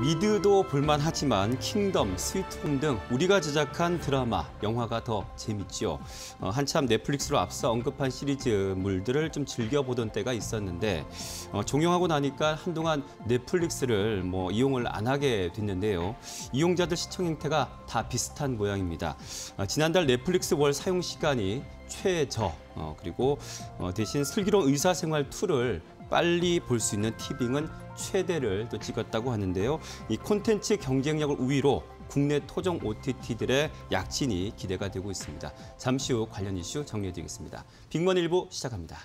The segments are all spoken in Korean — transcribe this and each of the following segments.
미드도 볼만하지만 킹덤, 스위트홈 등 우리가 제작한 드라마, 영화가 더 재밌죠. 한참 넷플릭스로 앞서 언급한 시리즈물들을 좀 즐겨보던 때가 있었는데 종영하고 나니까 한동안 넷플릭스를 이용을 안 하게 됐는데요. 이용자들 시청 행태가 다 비슷한 모양입니다. 지난달 넷플릭스 월 사용 시간이 최저, 그리고 대신 슬기로운 의사생활 2를 빨리 볼 수 있는 티빙은 최대를 또 찍었다고 하는데요. 이 콘텐츠 경쟁력을 우위로 국내 토종 OTT들의 약진이 기대가 되고 있습니다. 잠시 후 관련 이슈 정리해드리겠습니다. 빅먼 1부 시작합니다.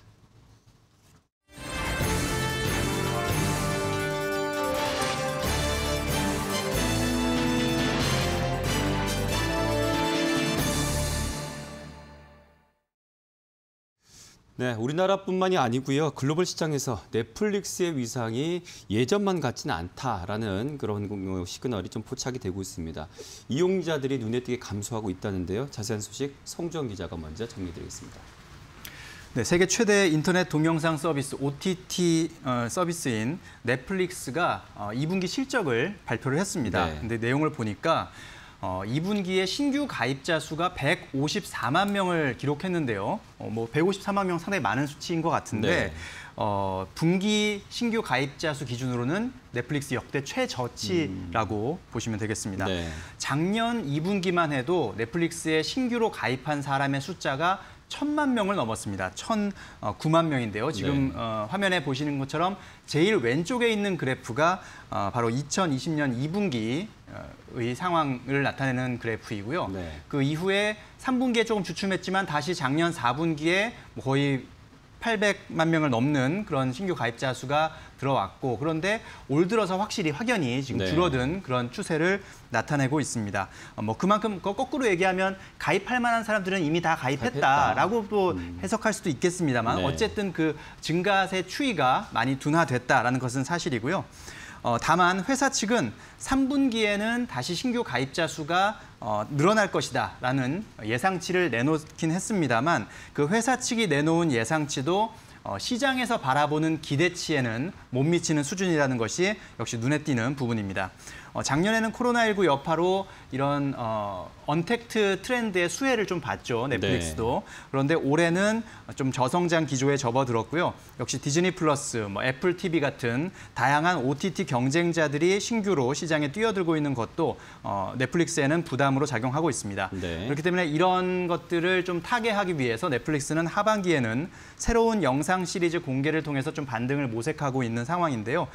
네, 우리나라뿐만이 아니고요. 글로벌 시장에서 넷플릭스의 위상이 예전만 같지는 않다라는 그런 시그널이 좀 포착이 되고 있습니다. 이용자들이 눈에 띄게 감소하고 있다는데요. 자세한 소식 송주영 기자가 먼저 정리드리겠습니다. 네, 세계 최대 인터넷 동영상 서비스 OTT 서비스인 넷플릭스가 2분기 실적을 발표를 했습니다. 네. 근데 내용을 보니까 2분기에 신규 가입자 수가 154만 명을 기록했는데요. 154만 명 상당히 많은 수치인 것 같은데 네. 분기 신규 가입자 수 기준으로는 넷플릭스 역대 최저치라고 보시면 되겠습니다. 네. 작년 2분기만 해도 넷플릭스에 신규로 가입한 사람의 숫자가 1,000만 명을 넘었습니다. 1,009만 명인데요. 지금 네. 화면에 보시는 것처럼 제일 왼쪽에 있는 그래프가 바로 2020년 2분기의 상황을 나타내는 그래프이고요. 네. 그 이후에 3분기에 조금 주춤했지만 다시 작년 4분기에 거의 800만 명을 넘는 그런 신규 가입자 수가 들어왔고, 그런데 올 들어서 확연히 지금 줄어든 그런 추세를 나타내고 있습니다. 그만큼 거꾸로 얘기하면 가입할 만한 사람들은 이미 다 가입했다라고 또 해석할 수도 있겠습니다만 네. 어쨌든 그 증가세 추이가 많이 둔화됐다라는 것은 사실이고요. 다만 회사 측은 3분기에는 다시 신규 가입자 수가 늘어날 것이다라는 예상치를 내놓긴 했습니다만 그 회사 측이 내놓은 예상치도 시장에서 바라보는 기대치에는 못 미치는 수준이라는 것이 역시 눈에 띄는 부분입니다. 작년에는 코로나19 여파로 이런 언택트 트렌드의 수혜를 좀 봤죠, 넷플릭스도. 네. 그런데 올해는 좀 저성장 기조에 접어들었고요. 역시 디즈니 플러스, 애플 TV 같은 다양한 OTT 경쟁자들이 신규로 시장에 뛰어들고 있는 것도 넷플릭스에는 부담으로 작용하고 있습니다. 네. 그렇기 때문에 이런 것들을 좀 타개하기 위해서 넷플릭스는 하반기에는 새로운 영상 시리즈 공개를 통해서 좀 반등을 모색하고 있는 상황인데요.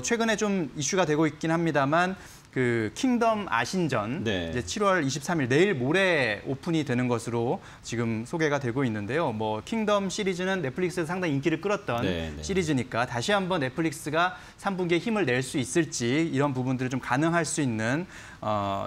최근에 좀 이슈가 되고 있긴 합니다만 그 킹덤 아신전 네. 이제 7월 23일 내일 모레 오픈이 되는 것으로 지금 소개가 되고 있는데요. 킹덤 시리즈는 넷플릭스에서 상당히 인기를 끌었던 네. 시리즈니까 다시 한번 넷플릭스가 3분기에 힘을 낼 수 있을지 이런 부분들을 좀 가능할 수 있는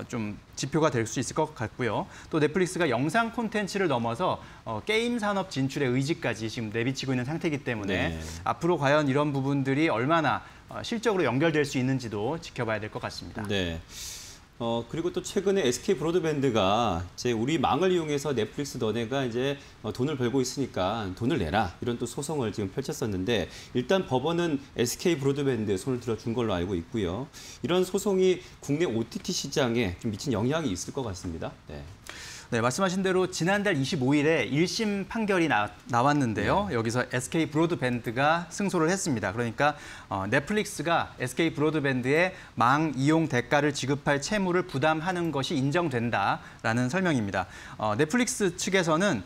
좀 지표가 될 수 있을 것 같고요. 또 넷플릭스가 영상 콘텐츠를 넘어서 게임 산업 진출의 의지까지 지금 내비치고 있는 상태이기 때문에 네. 앞으로 과연 이런 부분들이 얼마나 실적으로 연결될 수 있는지도 지켜봐야 될 것 같습니다. 네. 그리고 또 최근에 SK 브로드밴드가 이제 우리 망을 이용해서 넷플릭스 너네가 이제 돈을 벌고 있으니까 돈을 내라 이런 또 소송을 지금 펼쳤었는데 일단 법원은 SK 브로드밴드 손을 들어준 걸로 알고 있고요. 이런 소송이 국내 OTT 시장에 좀 미친 영향이 있을 것 같습니다. 네. 네, 말씀하신 대로 지난달 25일에 1심 판결이 나왔는데요. 네. 여기서 SK 브로드밴드가 승소를 했습니다. 그러니까 넷플릭스가 SK 브로드밴드에 망 이용 대가를 지급할 채무를 부담하는 것이 인정된다라는 설명입니다. 넷플릭스 측에서는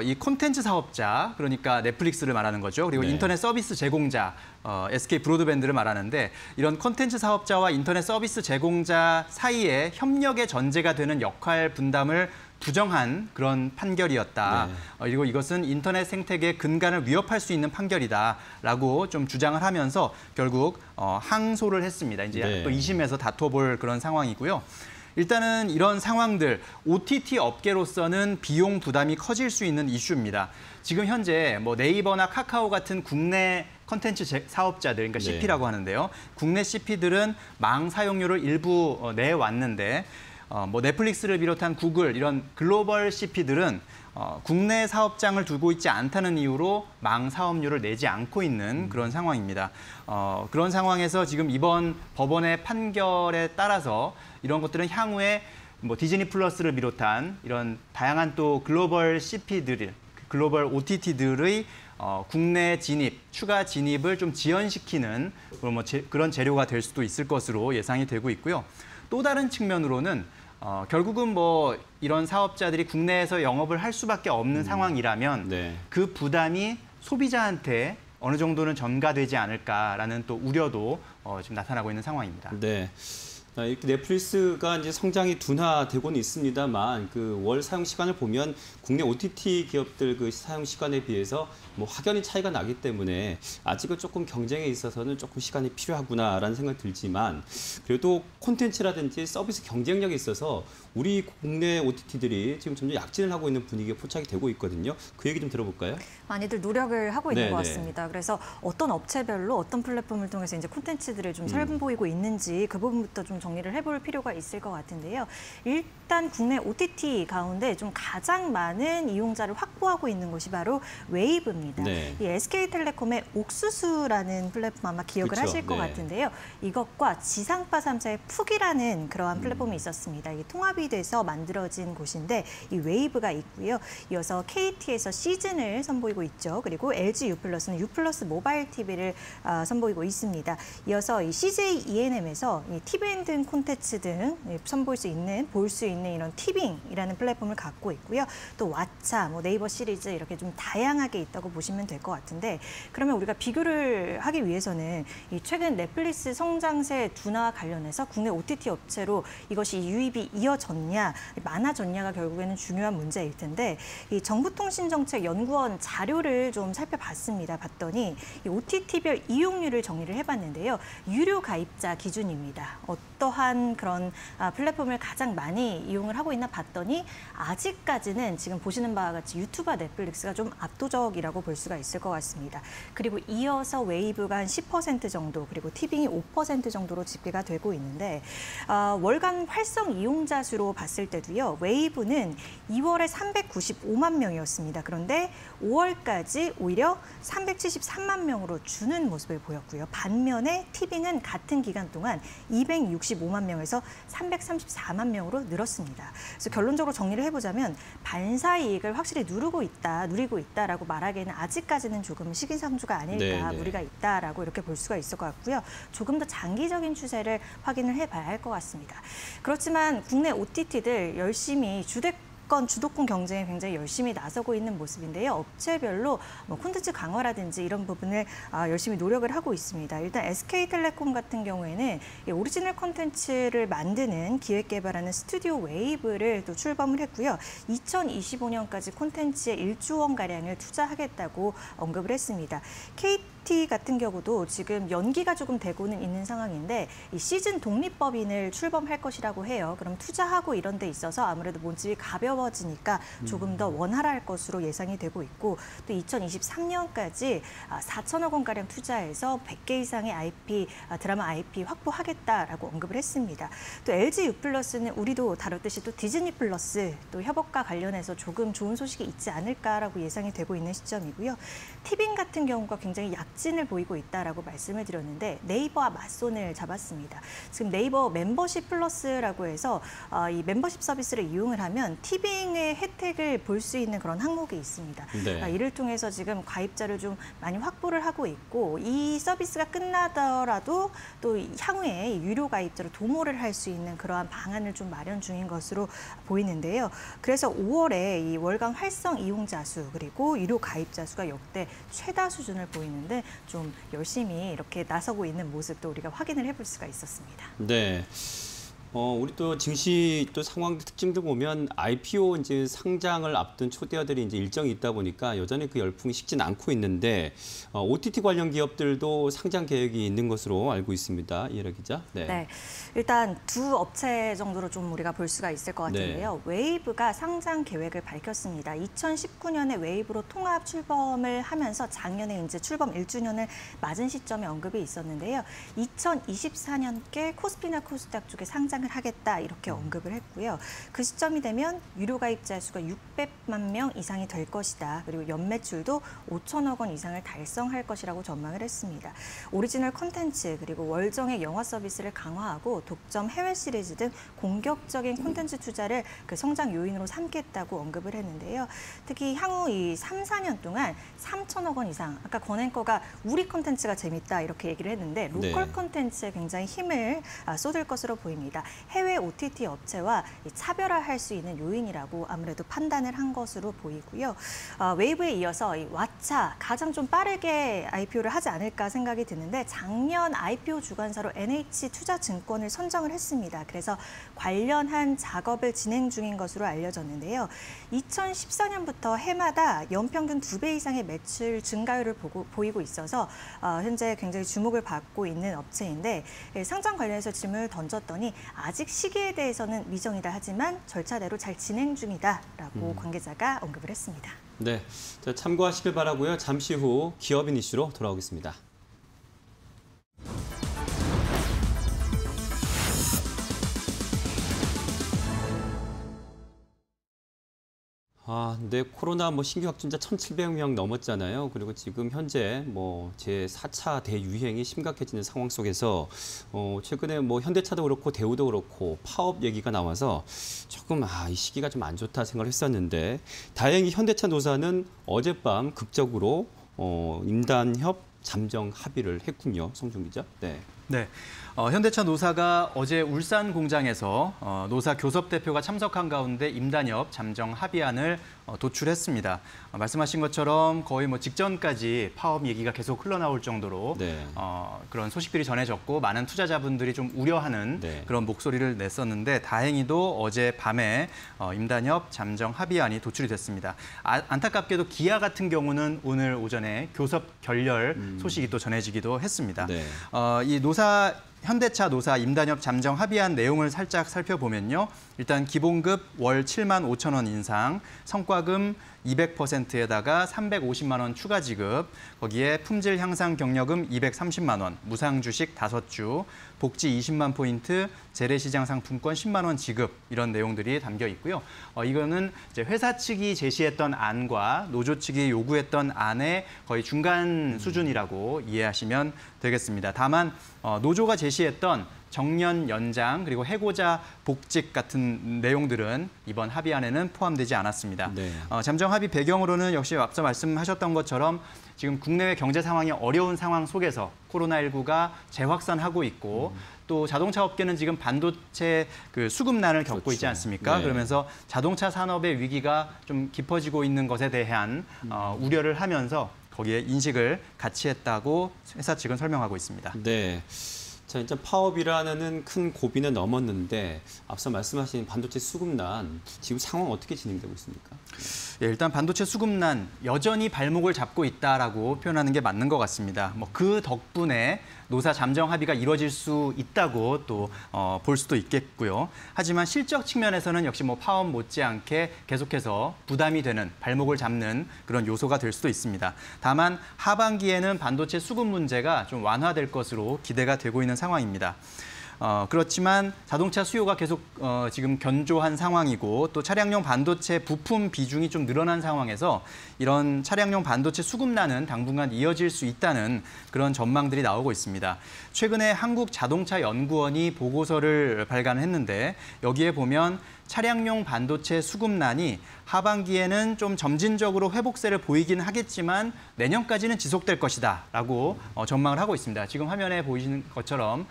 이 콘텐츠 사업자, 그러니까 넷플릭스를 말하는 거죠. 그리고 네. 인터넷 서비스 제공자, SK 브로드밴드를 말하는데 이런 콘텐츠 사업자와 인터넷 서비스 제공자 사이에 협력의 전제가 되는 역할 분담을 부정한 그런 판결이었다. 네. 그리고 이것은 인터넷 생태계의 근간을 위협할 수 있는 판결이다라고 좀 주장을 하면서 결국 항소를 했습니다. 이제 네. 또 2심에서 다퉈볼 그런 상황이고요. 일단은 이런 상황들, OTT 업계로서는 비용 부담이 커질 수 있는 이슈입니다. 지금 현재 네이버나 카카오 같은 국내 컨텐츠 사업자들, 그러니까 CP라고 하는데요. 국내 CP들은 망 사용료를 일부 내왔는데 넷플릭스를 비롯한 구글 이런 글로벌 CP들은 국내 사업장을 두고 있지 않다는 이유로 망 사업료를 내지 않고 있는 그런 상황입니다. 그런 상황에서 지금 이번 법원의 판결에 따라서 이런 것들은 향후에 뭐 디즈니 플러스를 비롯한 이런 다양한 또 글로벌 CP들, 글로벌 OTT들의 국내 진입, 추가 진입을 좀 지연시키는 그런 재료가 될 수도 있을 것으로 예상이 되고 있고요. 또 다른 측면으로는 결국은 뭐 이런 사업자들이 국내에서 영업을 할 수밖에 없는 상황이라면 네. 그 부담이 소비자한테 어느 정도는 전가되지 않을까라는 또 우려도 지금 나타나고 있는 상황입니다. 네. 이렇게 넷플릭스가 이제 성장이 둔화되고는 있습니다만 그 월 사용 시간을 보면 국내 OTT 기업들 그 사용 시간에 비해서 뭐 확연히 차이가 나기 때문에 아직은 조금 경쟁에 있어서는 조금 시간이 필요하구나라는 생각이 들지만 그래도 콘텐츠라든지 서비스 경쟁력에 있어서 우리 국내 OTT들이 지금 점점 약진을 하고 있는 분위기가 포착이 되고 있거든요. 그 얘기 좀 들어볼까요? 많이들 노력을 하고 있는 네네. 것 같습니다. 그래서 어떤 업체별로 어떤 플랫폼을 통해서 이제 콘텐츠들을 좀 선보이고 있는지 그 부분부터 좀 정리를 해볼 필요가 있을 것 같은데요. 일단 국내 OTT 가운데 좀 가장 많은 이용자를 확보하고 있는 곳이 바로 웨이브입니다. 네. 이 SK텔레콤의 옥수수라는 플랫폼 아마 기억을 그쵸, 하실 것 네. 같은데요. 이것과 지상파 3사의 푹이라는 그러한 플랫폼이 있었습니다. 이게 통합이 돼서 만들어진 곳인데 이 웨이브가 있고요. 이어서 KT에서 시즌을 선보이고 있죠. 그리고 LG U+는 U+ 모바일 TV를 선보이고 있습니다. 이어서 이 CJ ENM에서 이 TVN 등 콘텐츠 등 선보일 수 있는, 볼 수 있는 이런 티빙이라는 플랫폼을 갖고 있고요. 또 왓챠, 뭐 네이버 시리즈 이렇게 좀 다양하게 있다고 보시면 될 것 같은데 그러면 우리가 비교를 하기 위해서는 이 최근 넷플릭스 성장세 둔화와 관련해서 국내 OTT 업체로 이것이 유입이 이어졌냐, 많아졌냐가 결국에는 중요한 문제일 텐데 이 정부통신정책연구원 자료를 좀 살펴봤습니다. 봤더니 이 OTT별 이용률을 정리를 해봤는데요. 유료 가입자 기준입니다. 어떠한 그런 플랫폼을 가장 많이 이용을 하고 있나 봤더니 아직까지는 지금 보시는 바와 같이 유튜브와 넷플릭스가 좀 압도적이라고 볼 수가 있을 것 같습니다. 그리고 이어서 웨이브가 한 10% 정도, 그리고 티빙이 5% 정도로 집계가 되고 있는데 월간 활성 이용자 수로 봤을 때도요. 웨이브는 2월에 395만 명이었습니다. 그런데 5월까지 오히려 373만 명으로 주는 모습을 보였고요. 반면에 티빙은 같은 기간 동안 265만 명에서 334만 명으로 늘었습니다. 그래서 결론적으로 정리를 해보자면 반사 이익을 확실히 누리고 있다라고 말하기에는 아직까지는 조금 시기상조가 아닐까, 네네. 무리가 있다라고 이렇게 볼 수가 있을 것 같고요. 조금 더 장기적인 추세를 확인을 해봐야 할 것 같습니다. 그렇지만 국내 OTT들 열심히 주도권 경쟁에 굉장히 열심히 나서고 있는 모습인데요. 업체별로 뭐 콘텐츠 강화라든지 이런 부분을 열심히 노력을 하고 있습니다. 일단 SK텔레콤 같은 경우에는 이 오리지널 콘텐츠를 만드는 기획개발하는 스튜디오 웨이브를 또 출범을 했고요. 2025년까지 콘텐츠에 1조 원가량을 투자하겠다고 언급을 했습니다. KT 같은 경우도 지금 연기가 조금 되고는 있는 상황인데 이 시즌 독립법인을 출범할 것이라고 해요. 그럼 투자하고 이런 데 있어서 아무래도 몸집이 가벼워지니까 조금 더 원활할 것으로 예상이 되고 있고 또 2023년까지 4천억 원가량 투자해서 100개 이상의 IP, 드라마 IP 확보하겠다라고 언급을 했습니다. 또 LG U+는 우리도 다뤘듯이 또 디즈니 플러스 또 협업과 관련해서 조금 좋은 소식이 있지 않을까라고 예상이 되고 있는 시점이고요. 티빙 같은 경우가 굉장히 약진을 보이고 있다라고 말씀을 드렸는데 네이버와 맞손을 잡았습니다. 지금 네이버 멤버십 플러스라고 해서 이 멤버십 서비스를 이용을 하면 티빙의 혜택을 볼 수 있는 그런 항목이 있습니다. 네. 이를 통해서 지금 가입자를 좀 많이 확보를 하고 있고 이 서비스가 끝나더라도 또 향후에 유료 가입자로 도모를 할 수 있는 그러한 방안을 좀 마련 중인 것으로 보이는데요. 그래서 5월에 이 월간 활성 이용자 수 그리고 유료 가입자 수가 역대 최다 수준을 보이는데 좀 열심히 이렇게 나서고 있는 모습도 우리가 확인을 해볼 수가 있었습니다. 네. 우리 또 증시 또 상황 특징들 보면 IPO 이제 상장을 앞둔 초대어들이 이제 일정이 있다 보니까 여전히 그 열풍이 식진 않고 있는데 OTT 관련 기업들도 상장 계획이 있는 것으로 알고 있습니다. 이해라 기자. 네, 일단 두 업체 정도로 좀 우리가 볼 수가 있을 것 같은데요. 웨이브가 상장 계획을 밝혔습니다. 2019년에 웨이브로 통합 출범을 하면서 작년에 이제 출범 1주년을 맞은 시점에 언급이 있었는데요. 2024년께 코스피나 코스닥 쪽에 상장 성장을 하겠다 이렇게 언급을 했고요. 그 시점이 되면 유료 가입자 수가 600만 명 이상이 될 것이다. 그리고 연매출도 5천억 원 이상을 달성할 것이라고 전망을 했습니다. 오리지널 콘텐츠 그리고 월정액 영화 서비스를 강화하고 독점 해외 시리즈 등 공격적인 콘텐츠 투자를 그 성장 요인으로 삼겠다고 언급을 했는데요. 특히 향후 이 3, 4년 동안 3천억 원 이상, 아까 권 앵커가 우리 콘텐츠가 재밌다 이렇게 얘기를 했는데 로컬 콘텐츠에 굉장히 힘을 쏟을 것으로 보입니다. 해외 OTT 업체와 차별화할 수 있는 요인이라고 아무래도 판단을 한 것으로 보이고요. 웨이브에 이어서 이 왓챠 가장 좀 빠르게 IPO를 하지 않을까 생각이 드는데 작년 IPO 주관사로 NH투자증권을 선정을 했습니다. 그래서 관련한 작업을 진행 중인 것으로 알려졌는데요. 2014년부터 해마다 연평균 2배 이상의 매출 증가율을 보이고 있어서 현재 굉장히 주목을 받고 있는 업체인데 상장 관련해서 질문을 던졌더니 아직 시기에 대해서는 미정이다 하지만 절차대로 잘 진행 중이다라고 관계자가 언급을 했습니다. 네, 자, 참고하시길 바라고요. 잠시 후 기업인 이슈로 돌아오겠습니다. 근데 코로나 신규 확진자 1,700명 넘었잖아요. 그리고 지금 현재 제4차 대유행이 심각해지는 상황 속에서 최근에 현대차도 그렇고 대우도 그렇고 파업 얘기가 나와서 조금 이 시기가 좀 안 좋다 생각을 했었는데 다행히 현대차 노사는 어젯밤 극적으로 임단협 잠정 합의를 했군요. 성준 기자. 네. 현대차 노사가 어제 울산 공장에서 노사 교섭 대표가 참석한 가운데 임단협 잠정 합의안을 도출했습니다. 말씀하신 것처럼 거의 직전까지 파업 얘기가 계속 흘러나올 정도로 그런 소식들이 전해졌고 많은 투자자분들이 좀 우려하는 그런 목소리를 냈었는데 다행히도 어제 밤에 임단협 잠정 합의안이 도출이 됐습니다. 안타깝게도 기아 같은 경우는 오늘 오전에 교섭 결렬 소식이 또 전해지기도 했습니다. 이 현대차 노사 임단협 잠정 합의안 내용을 살짝 살펴보면요. 일단 기본급 월 7만 5천 원 인상, 성과금 200%에다가 350만 원 추가 지급, 거기에 품질 향상 경력금 230만 원, 무상 주식 5주, 복지 20만 포인트, 재래시장 상품권 10만 원 지급 이런 내용들이 담겨 있고요. 이거는 이제 회사 측이 제시했던 안과 노조 측이 요구했던 안의 거의 중간 수준이라고 이해하시면 되겠습니다. 다만 노조가 제시했던 정년 연장 그리고 해고자 복직 같은 내용들은 이번 합의안에는 포함되지 않았습니다. 잠정 합의 배경으로는 역시 앞서 말씀하셨던 것처럼 지금 국내외 경제 상황이 어려운 상황 속에서 코로나19가 재확산하고 있고 또 자동차 업계는 지금 반도체 수급난을 겪고 있지 않습니까? 그러면서 자동차 산업의 위기가 좀 깊어지고 있는 것에 대한 우려를 하면서 거기에 인식을 같이 했다고 회사 측은 설명하고 있습니다. 네. 자, 이제 파업이라는 큰 고비는 넘었는데 앞서 말씀하신 반도체 수급난 지금 상황 어떻게 진행되고 있습니까? 일단 반도체 수급난 여전히 발목을 잡고 있다라고 표현하는 게 맞는 것 같습니다. 그 덕분에 노사 잠정 합의가 이루어질 수 있다고 또 볼 수도 있겠고요. 하지만 실적 측면에서는 역시 파업 못지않게 계속해서 부담이 되는 발목을 잡는 그런 요소가 될 수도 있습니다. 다만 하반기에는 반도체 수급 문제가 좀 완화될 것으로 기대가 되고 있는 상황입니다. 그렇지만 자동차 수요가 계속 지금 견조한 상황이고 또 차량용 반도체 부품 비중이 좀 늘어난 상황에서 이런 차량용 반도체 수급난은 당분간 이어질 수 있다는 그런 전망들이 나오고 있습니다. 최근에 한국자동차연구원이 보고서를 발간했는데 여기에 보면 차량용 반도체 수급난이 하반기에는 좀 점진적으로 회복세를 보이긴 하겠지만 내년까지는 지속될 것이다라고 전망을 하고 있습니다. 지금 화면에 보이시는 것처럼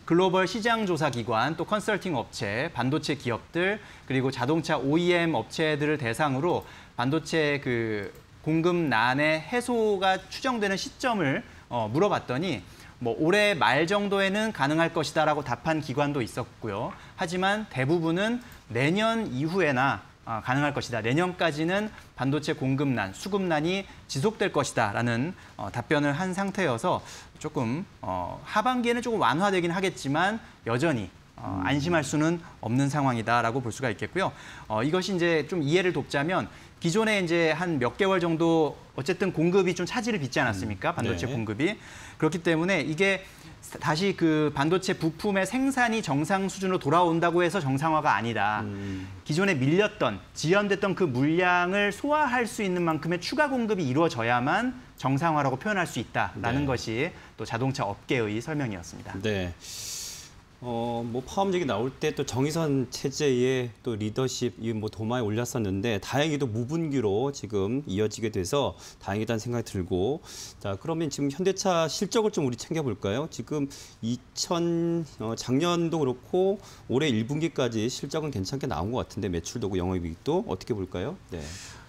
글로벌 시장조사기관, 또 컨설팅 업체, 반도체 기업들, 그리고 자동차 OEM 업체들을 대상으로 반도체 공급난의 해소가 추정되는 시점을 물어봤더니 올해 말 정도에는 가능할 것이다라고 답한 기관도 있었고요. 하지만 대부분은 내년 이후에나 가능할 것이다. 내년까지는 반도체 공급난, 수급난이 지속될 것이다라는 답변을 한 상태여서 조금 하반기에는 조금 완화되긴 하겠지만 여전히 안심할 수는 없는 상황이다라고 볼 수가 있겠고요. 이것이 이제 좀 이해를 돕자면 기존에 이제 한 몇 개월 정도 어쨌든 공급이 좀 차질을 빚지 않았습니까? 반도체 네. 공급이. 그렇기 때문에 이게 다시 그 반도체 부품의 생산이 정상 수준으로 돌아온다고 해서 정상화가 아니다. 기존에 밀렸던, 지연됐던 그 물량을 소화할 수 있는 만큼의 추가 공급이 이루어져야만 정상화라고 표현할 수 있다라는 네. 것이 또 자동차 업계의 설명이었습니다. 네. 뭐 파업 얘기 나올 때 또 정의선 체제의 또 리더십 이 뭐 도마에 올렸었는데 다행히도 무분기로 지금 이어지게 돼서 다행이다는 생각이 들고 자 그러면 지금 현대차 실적을 좀 우리 챙겨볼까요? 지금 작년도 그렇고 올해 1분기까지 실적은 괜찮게 나온 것 같은데 매출도 영업이익도 어떻게 볼까요? 네.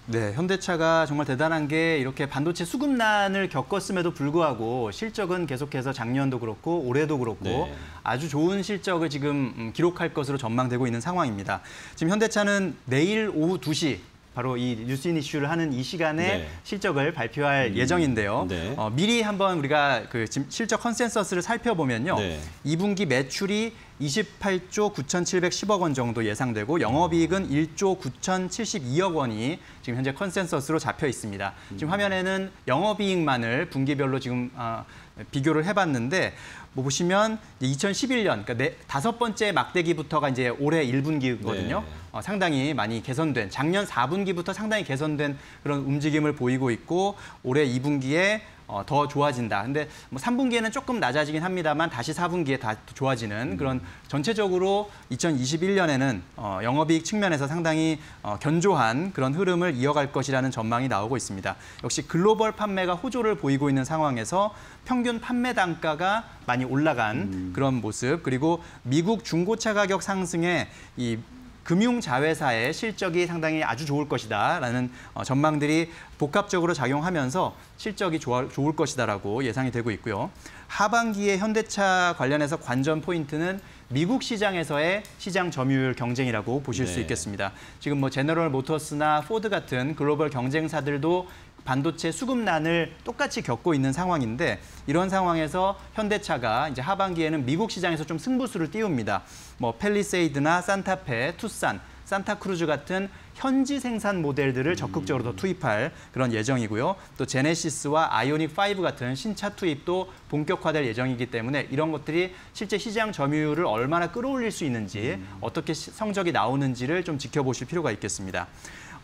네, 현대차가 정말 대단한 게 이렇게 반도체 수급난을 겪었음에도 불구하고 실적은 계속해서 작년도 그렇고 올해도 그렇고 네. 아주 좋은 실적을 지금 기록할 것으로 전망되고 있는 상황입니다. 지금 현대차는 내일 오후 2시 바로 이 뉴스인 이슈를 하는 이 시간에 네. 실적을 발표할 예정인데요. 네. 미리 한번 우리가 그 지금 실적 컨센서스를 살펴보면요. 네. 2분기 매출이 28조 9,710억 원 정도 예상되고 영업이익은 1조 9,072억 원이 지금 현재 컨센서스로 잡혀 있습니다. 지금 화면에는 영업이익만을 분기별로 지금 비교를 해봤는데 뭐 보시면 2011년 그러니까 다섯 번째 막대기부터가 이제 올해 1분기거든요. 네. 상당히 많이 개선된 작년 4분기부터 상당히 개선된 그런 움직임을 보이고 있고 올해 2분기에 더 좋아진다. 근데 뭐 3분기에는 조금 낮아지긴 합니다만 다시 4분기에 다 좋아지는 그런 전체적으로 2021년에는 영업이익 측면에서 상당히 견조한 그런 흐름을 이어갈 것이라는 전망이 나오고 있습니다. 역시 글로벌 판매가 호조를 보이고 있는 상황에서 평균 판매 단가가 많이 올라간 그런 모습 그리고 미국 중고차 가격 상승에 이 금융자회사의 실적이 상당히 아주 좋을 것이다라는 전망들이 복합적으로 작용하면서 실적이 좋을 것이다라고 예상이 되고 있고요. 하반기에 현대차 관련해서 관전 포인트는 미국 시장에서의 시장 점유율 경쟁이라고 보실 수 있겠습니다. 지금 뭐 제너럴 모터스나 포드 같은 글로벌 경쟁사들도 반도체 수급난을 똑같이 겪고 있는 상황인데 이런 상황에서 현대차가 이제 하반기에는 미국 시장에서 좀 승부수를 띄웁니다. 뭐 펠리세이드나 산타페, 투싼, 산타크루즈 같은 현지 생산 모델들을 적극적으로 더 투입할 그런 예정이고요. 또 제네시스와 아이오닉 5 같은 신차 투입도 본격화될 예정이기 때문에 이런 것들이 실제 시장 점유율을 얼마나 끌어올릴 수 있는지 어떻게 성적이 나오는지를 좀 지켜보실 필요가 있겠습니다.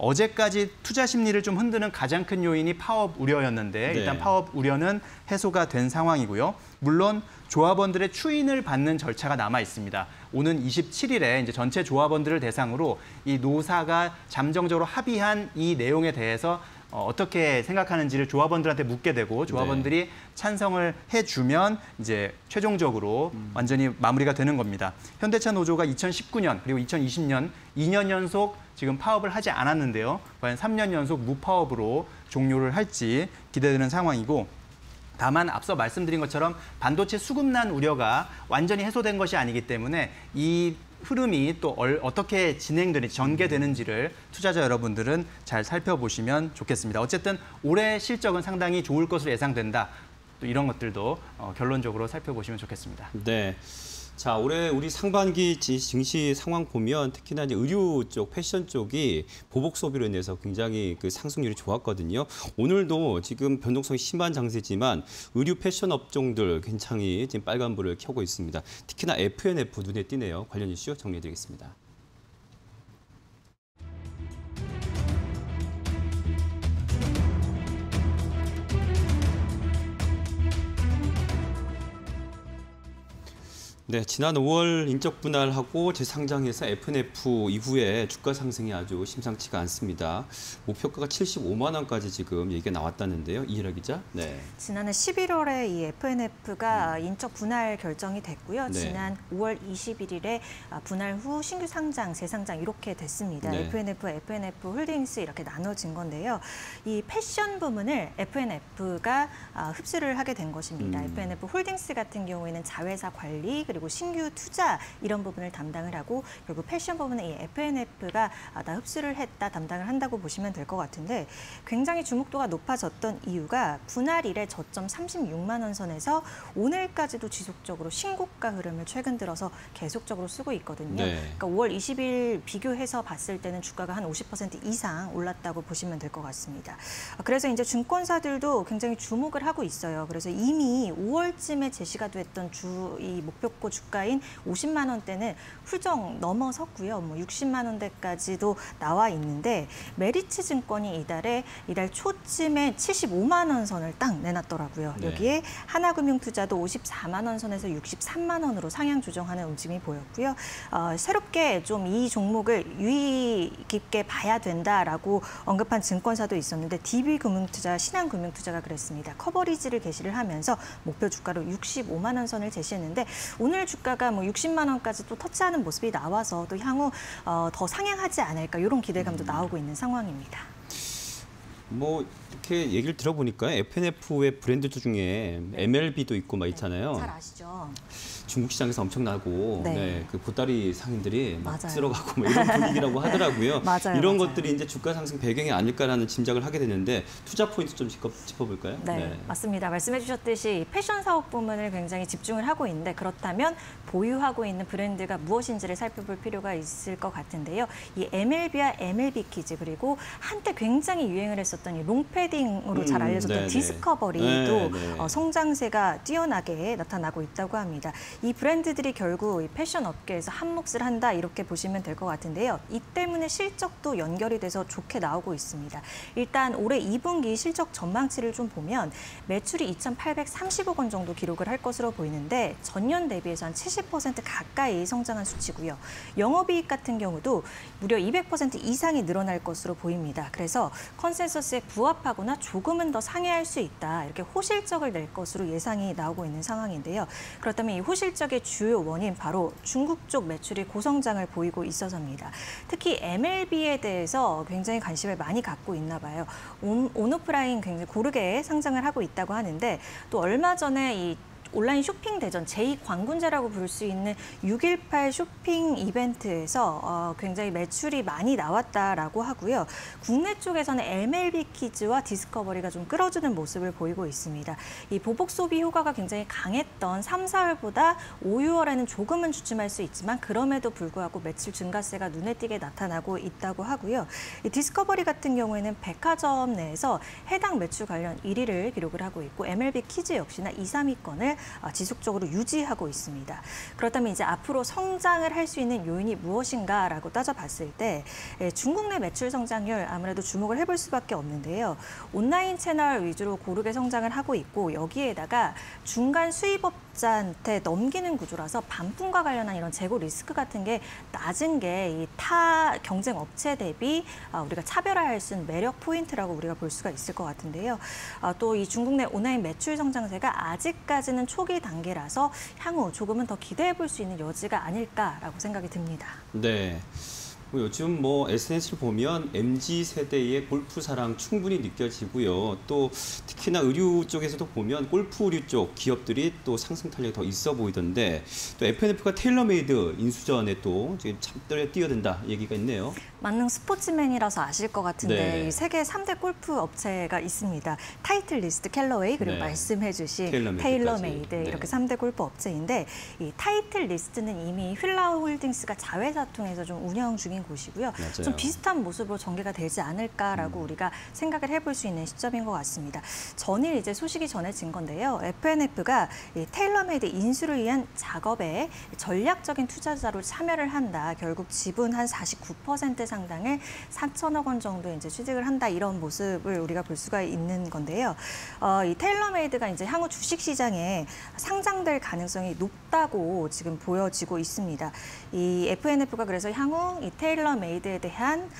어제까지 투자 심리를 좀 흔드는 가장 큰 요인이 파업 우려였는데 일단 파업 우려는 해소가 된 상황이고요. 물론 조합원들의 추인을 받는 절차가 남아 있습니다. 오는 27일에 이제 전체 조합원들을 대상으로 이 노사가 잠정적으로 합의한 이 내용에 대해서 어떻게 생각하는지를 조합원들한테 묻게 되고 조합원들이 찬성을 해주면 이제 최종적으로 완전히 마무리가 되는 겁니다. 현대차 노조가 2019년 그리고 2020년 2년 연속 지금 파업을 하지 않았는데요. 과연 3년 연속 무파업으로 종료를 할지 기대되는 상황이고 다만 앞서 말씀드린 것처럼 반도체 수급난 우려가 완전히 해소된 것이 아니기 때문에 이 흐름이 또 어떻게 진행되는지 전개되는지를 투자자 여러분들은 잘 살펴보시면 좋겠습니다. 어쨌든 올해 실적은 상당히 좋을 것으로 예상된다. 또 이런 것들도 결론적으로 살펴보시면 좋겠습니다. 네. 자, 올해 우리 상반기 증시 상황 보면 특히나 이제 의류 쪽, 패션 쪽이 보복 소비로 인해서 굉장히 그 상승률이 좋았거든요. 오늘도 지금 변동성이 심한 장세지만 의류 패션 업종들 굉장히 지금 빨간불을 켜고 있습니다. 특히나 F&F 눈에 띄네요. 관련 이슈 정리해드리겠습니다. 네, 지난 5월 인적 분할하고 재상장해서 F&F 이후에 주가 상승이 아주 심상치가 않습니다. 목표가가 75만 원까지 지금 얘기가 나왔다는데요. 이희라 기자. 네. 지난해 11월에 이 FNF가 인적 분할 결정이 됐고요. 네. 지난 5월 21일에 분할 후 신규 상장, 재상장 이렇게 됐습니다. 네. FNF 홀딩스 이렇게 나눠진 건데요. 이 패션 부문을 FNF가 흡수를 하게 된 것입니다. FNF 홀딩스 같은 경우에는 자회사 관리 그리고 그리고 신규 투자 이런 부분을 담당을 하고 결국 패션 부분은 이 FNF가 다 흡수를 했다, 담당을 한다고 보시면 될 것 같은데 굉장히 주목도가 높아졌던 이유가 분할 일의 저점 36만 원 선에서 오늘까지도 지속적으로 신고가 흐름을 최근 들어서 계속적으로 쓰고 있거든요. 네. 그러니까 5월 20일 비교해서 봤을 때는 주가가 한 50% 이상 올랐다고 보시면 될 것 같습니다. 그래서 이제 증권사들도 굉장히 주목을 하고 있어요. 그래서 이미 5월쯤에 제시가 됐던 이 목표가 주가인 50만 원대는 훌쩍 넘어섰고요. 뭐 60만 원대까지도 나와 있는데 메리츠 증권이 이달 초쯤에 75만 원 선을 딱 내놨더라고요. 네. 여기에 하나금융투자도 54만 원 선에서 63만 원으로 상향 조정하는 움직임이 보였고요. 새롭게 좀 이 종목을 유의 깊게 봐야 된다라고 언급한 증권사도 있었는데 DB금융투자, 신한금융투자가 그랬습니다. 커버리지를 게시를 하면서 목표 주가로 65만 원 선을 제시했는데 오늘 주가가 뭐 60만 원까지 또 터치하는 모습이 나와서 또 향후 더 상향하지 않을까 이런 기대감도 나오고 있는 상황입니다. 뭐 이렇게 얘기를 들어보니까 FNF의 브랜드 중에 MLB도 있고 막 있잖아요. 잘 아시죠? 중국 시장에서 엄청나고 네. 그 보따리 상인들이 막 맞아요. 쓸어가고 뭐 이런 분위기라고 하더라고요. 맞아요, 이런 맞아요. 것들이 이제 주가 상승 배경이 아닐까라는 짐작을 하게 되는데 투자 포인트 좀 짚어볼까요? 네, 맞습니다. 말씀해 주셨듯이 패션 사업 부문을 굉장히 집중을 하고 있는데 그렇다면 보유하고 있는 브랜드가 무엇인지를 살펴볼 필요가 있을 것 같은데요. 이 MLB와 MLB 키즈 그리고 한때 굉장히 유행을 했었던 이 롱패딩으로 잘 알려졌던 네네. 디스커버리도 네네. 성장세가 뛰어나게 나타나고 있다고 합니다. 이 브랜드들이 결국 이 패션 업계에서 한 몫을 한다 이렇게 보시면 될 것 같은데요. 이 때문에 실적도 연결이 돼서 좋게 나오고 있습니다. 일단 올해 2분기 실적 전망치를 좀 보면 매출이 2,830억 원 정도 기록을 할 것으로 보이는데 전년 대비해서 한 70% 가까이 성장한 수치고요. 영업이익 같은 경우도 무려 200% 이상이 늘어날 것으로 보입니다. 그래서 컨센서스에 부합하거나 조금은 더 상회할 수 있다. 이렇게 호실적을 낼 것으로 예상이 나오고 있는 상황인데요. 그렇다면 이 호실적의 주요 원인 바로 중국 쪽 매출이 고성장을 보이고 있어서입니다. 특히 MLB에 대해서 굉장히 관심을 많이 갖고 있나 봐요. 온오프라인 굉장히 고르게 상장을 하고 있다고 하는데 또 얼마 전에 이 온라인 쇼핑 대전 제2광군제라고 부를 수 있는 6.18 쇼핑 이벤트에서 굉장히 매출이 많이 나왔다라고 하고요. 국내 쪽에서는 MLB 키즈와 디스커버리가 좀 끌어주는 모습을 보이고 있습니다. 이 보복 소비 효과가 굉장히 강했던 3, 4월보다 5, 6월에는 조금은 주춤할 수 있지만 그럼에도 불구하고 매출 증가세가 눈에 띄게 나타나고 있다고 하고요. 이 디스커버리 같은 경우에는 백화점 내에서 해당 매출 관련 1위를 기록을 하고 있고 MLB 키즈 역시나 2, 3위권을 지속적으로 유지하고 있습니다. 그렇다면 이제 앞으로 성장을 할 수 있는 요인이 무엇인가라고 따져봤을 때 중국 내 매출 성장률 아무래도 주목을 해볼 수밖에 없는데요. 온라인 채널 위주로 고르게 성장을 하고 있고 여기에다가 중간 수입업자한테 넘기는 구조라서 반품과 관련한 이런 재고 리스크 같은 게 낮은 게 이 타 경쟁 업체 대비 우리가 차별화할 수 있는 매력 포인트라고 우리가 볼 수가 있을 것 같은데요. 또 이 중국 내 온라인 매출 성장세가 아직까지는 초기 단계라서 향후 조금은 더 기대해 볼 수 있는 여지가 아닐까라고 생각이 듭니다. 네. 요즘 뭐 SNS를 보면 MZ세대의 골프 사랑 충분히 느껴지고요. 또 특히나 의류 쪽에서도 보면 골프 의류 쪽 기업들이 또 상승 탄력이 더 있어 보이던데 또 FNF가 테일러메이드 인수전에 또 지금 참들에 뛰어든다 얘기가 있네요. 만능 스포츠맨이라서 아실 것 같은데 네. 이 세계 3대 골프 업체가 있습니다. 타이틀리스트, 캘러웨이 그리고 네. 말씀해 주신 테일러메이드까지. 테일러메이드 네. 이렇게 3대 골프 업체인데 이 타이틀리스트는 이미 휠라우 홀딩스가 자회사 통해서 좀 운영 중인 곳이고요. 맞아요. 좀 비슷한 모습으로 전개가 되지 않을까라고 우리가 생각을 해볼 수 있는 시점인 것 같습니다. 전일 이제 소식이 전해진 건데요. FNF가 이 테일러메이드 인수를 위한 작업에 전략적인 투자자로 참여를 한다. 결국 지분 한 49% 상당을 4천억 원 정도 이제 취득을 한다. 이런 모습을 우리가 볼 수가 있는 건데요. 이 테일러메이드가 이제 향후 주식 시장에 상장될 가능성이 높다고 지금 보여지고 있습니다. 이 FNF가 그래서 향후 이 테일러메이드에 대한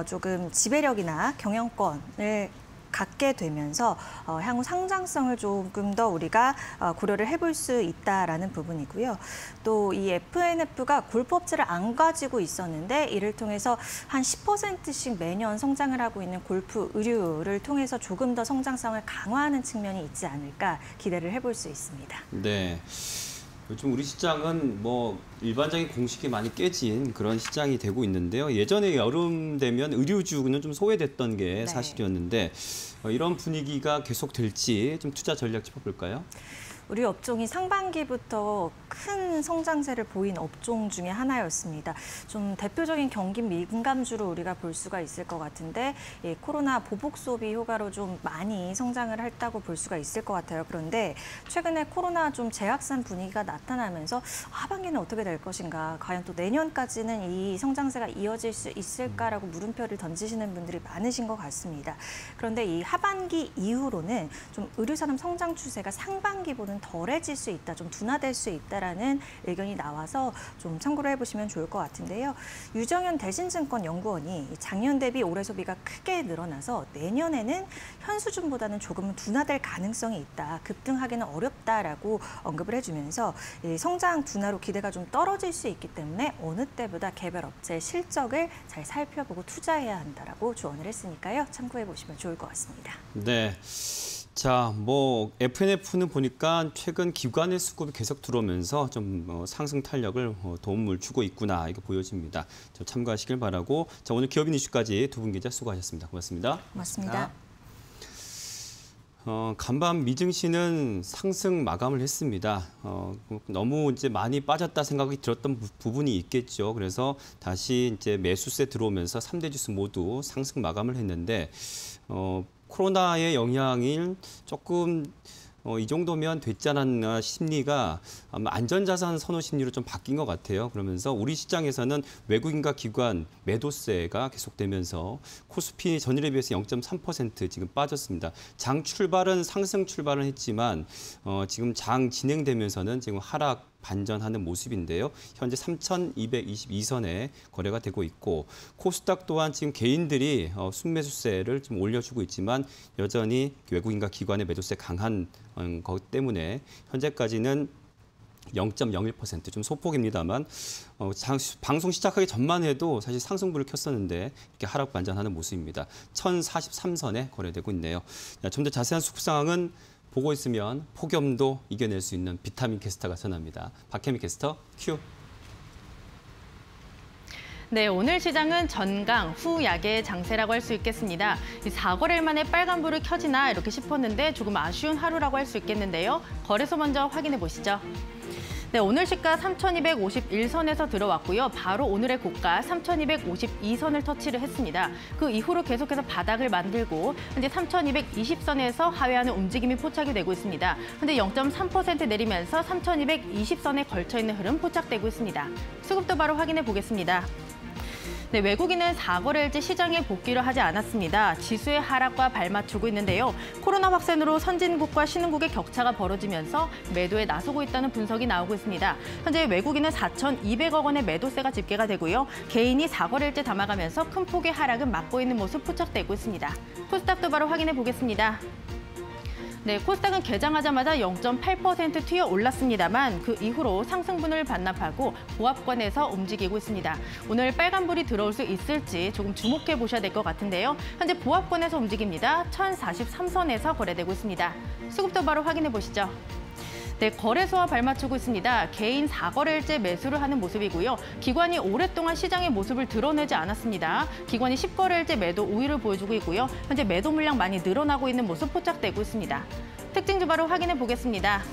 조금 지배력이나 경영권을 갖게 되면서 향후 상장성을 조금 더 우리가 고려를 해볼 수 있다라는 부분이고요. 또 이 FNF가 골프업체를 안 가지고 있었는데 이를 통해서 한 10%씩 매년 성장을 하고 있는 골프 의류를 통해서 조금 더 성장성을 강화하는 측면이 있지 않을까 기대를 해볼 수 있습니다. 네. 요즘 우리 시장은 뭐 일반적인 공식이 많이 깨진 그런 시장이 되고 있는데요. 예전에 여름 되면 의류주는 좀 소외됐던 게 네. 사실이었는데 이런 분위기가 계속될지 좀 투자 전략 짚어볼까요? 우리 업종이 상반기부터 큰 성장세를 보인 업종 중에 하나였습니다. 좀 대표적인 경기 민감주로 우리가 볼 수가 있을 것 같은데 코로나 보복 소비 효과로 좀 많이 성장을 했다고 볼 수가 있을 것 같아요. 그런데 최근에 코로나 좀 재확산 분위기가 나타나면서 하반기는 어떻게 될 것인가, 과연 또 내년까지는 이 성장세가 이어질 수 있을까라고 물음표를 던지시는 분들이 많으신 것 같습니다. 그런데 이 하반기 이후로는 좀 의류산업 성장 추세가 상반기보다는 덜해질 수 있다, 좀 둔화될 수 있다라는 의견이 나와서 좀 참고를 해보시면 좋을 것 같은데요. 유정현 대신증권 연구원이 작년 대비 올해 소비가 크게 늘어나서 내년에는 현 수준보다는 조금은 둔화될 가능성이 있다, 급등하기는 어렵다라고 언급을 해주면서 성장 둔화로 기대가 좀 떨어질 수 있기 때문에 어느 때보다 개별 업체의 실적을 잘 살펴보고 투자해야 한다라고 조언을 했으니까요. 참고해 보시면 좋을 것 같습니다. 네. 자, 뭐 FNF는 보니까 최근 기관의 수급이 계속 들어오면서 좀 상승 탄력을 도움을 주고 있구나, 이게 보여집니다. 참고하시길 바라고. 자, 오늘 기업인 이슈까지 두 분 기자 수고하셨습니다. 고맙습니다. 고맙습니다. 간밤 미증시는 상승 마감을 했습니다. 너무 이제 많이 빠졌다 생각이 들었던 부분이 있겠죠. 그래서 다시 이제 매수세 들어오면서 3대 지수 모두 상승 마감을 했는데 코로나의 영향이 조금 이 정도면 됐지 않았나 심리가 아마 안전자산 선호 심리로 좀 바뀐 것 같아요. 그러면서 우리 시장에서는 외국인과 기관 매도세가 계속되면서 코스피 전일에 비해서 0.3% 지금 빠졌습니다. 장 출발은 상승 출발은 했지만 지금 장 진행되면서는 지금 하락 반전하는 모습인데요. 현재 3,222선에 거래가 되고 있고, 코스닥 또한 지금 개인들이 순매수세를 좀 올려주고 있지만 여전히 외국인과 기관의 매도세 강한 것 때문에 현재까지는 0.01%, 좀 소폭입니다만 방송 시작하기 전만 해도 사실 상승불을 켰었는데 이렇게 하락 반전하는 모습입니다. 1,043선에 거래되고 있네요. 좀 더 자세한 수급 상황은 보고 있으면 폭염도 이겨낼 수 있는 비타민 캐스터가 전합니다. 박혜미 캐스터, 큐. 네, 오늘 시장은 전강 후 약의 장세라고 할 수 있겠습니다. 이 4거래일 만에 빨간불을 켜지나 이렇게 싶었는데 조금 아쉬운 하루라고 할 수 있겠는데요. 거래소 먼저 확인해 보시죠. 네, 오늘 시가 3,251선에서 들어왔고요. 바로 오늘의 고가 3,252선을 터치를 했습니다. 그 이후로 계속해서 바닥을 만들고 현재 3,220선에서 하회하는 움직임이 포착이 되고 있습니다. 현재 0.3% 내리면서 3,220선에 걸쳐있는 흐름 포착되고 있습니다. 수급도 바로 확인해 보겠습니다. 네, 외국인은 4거래일째 시장에 복귀를 하지 않았습니다. 지수의 하락과 발맞추고 있는데요. 코로나 확산으로 선진국과 신흥국의 격차가 벌어지면서 매도에 나서고 있다는 분석이 나오고 있습니다. 현재 외국인은 4,200억 원의 매도세가 집계가 되고요. 개인이 4거래일째 담아가면서 큰 폭의 하락은 막고 있는 모습 포착되고 있습니다. 코스닥도 바로 확인해 보겠습니다. 네, 코스닥은 개장하자마자 0.8% 튀어 올랐습니다만 그 이후로 상승분을 반납하고 보합권에서 움직이고 있습니다. 오늘 빨간불이 들어올 수 있을지 조금 주목해 보셔야 될 것 같은데요. 현재 보합권에서 움직입니다. 1,043선에서 거래되고 있습니다. 수급도 바로 확인해 보시죠. 네, 거래소와 발맞추고 있습니다. 개인 4거래일째 매수를 하는 모습이고요. 기관이 오랫동안 시장의 모습을 드러내지 않았습니다. 기관이 10거래일째 매도 우위를 보여주고 있고요. 현재 매도 물량 많이 늘어나고 있는 모습 포착되고 있습니다. 특징주 바로 확인해 보겠습니다.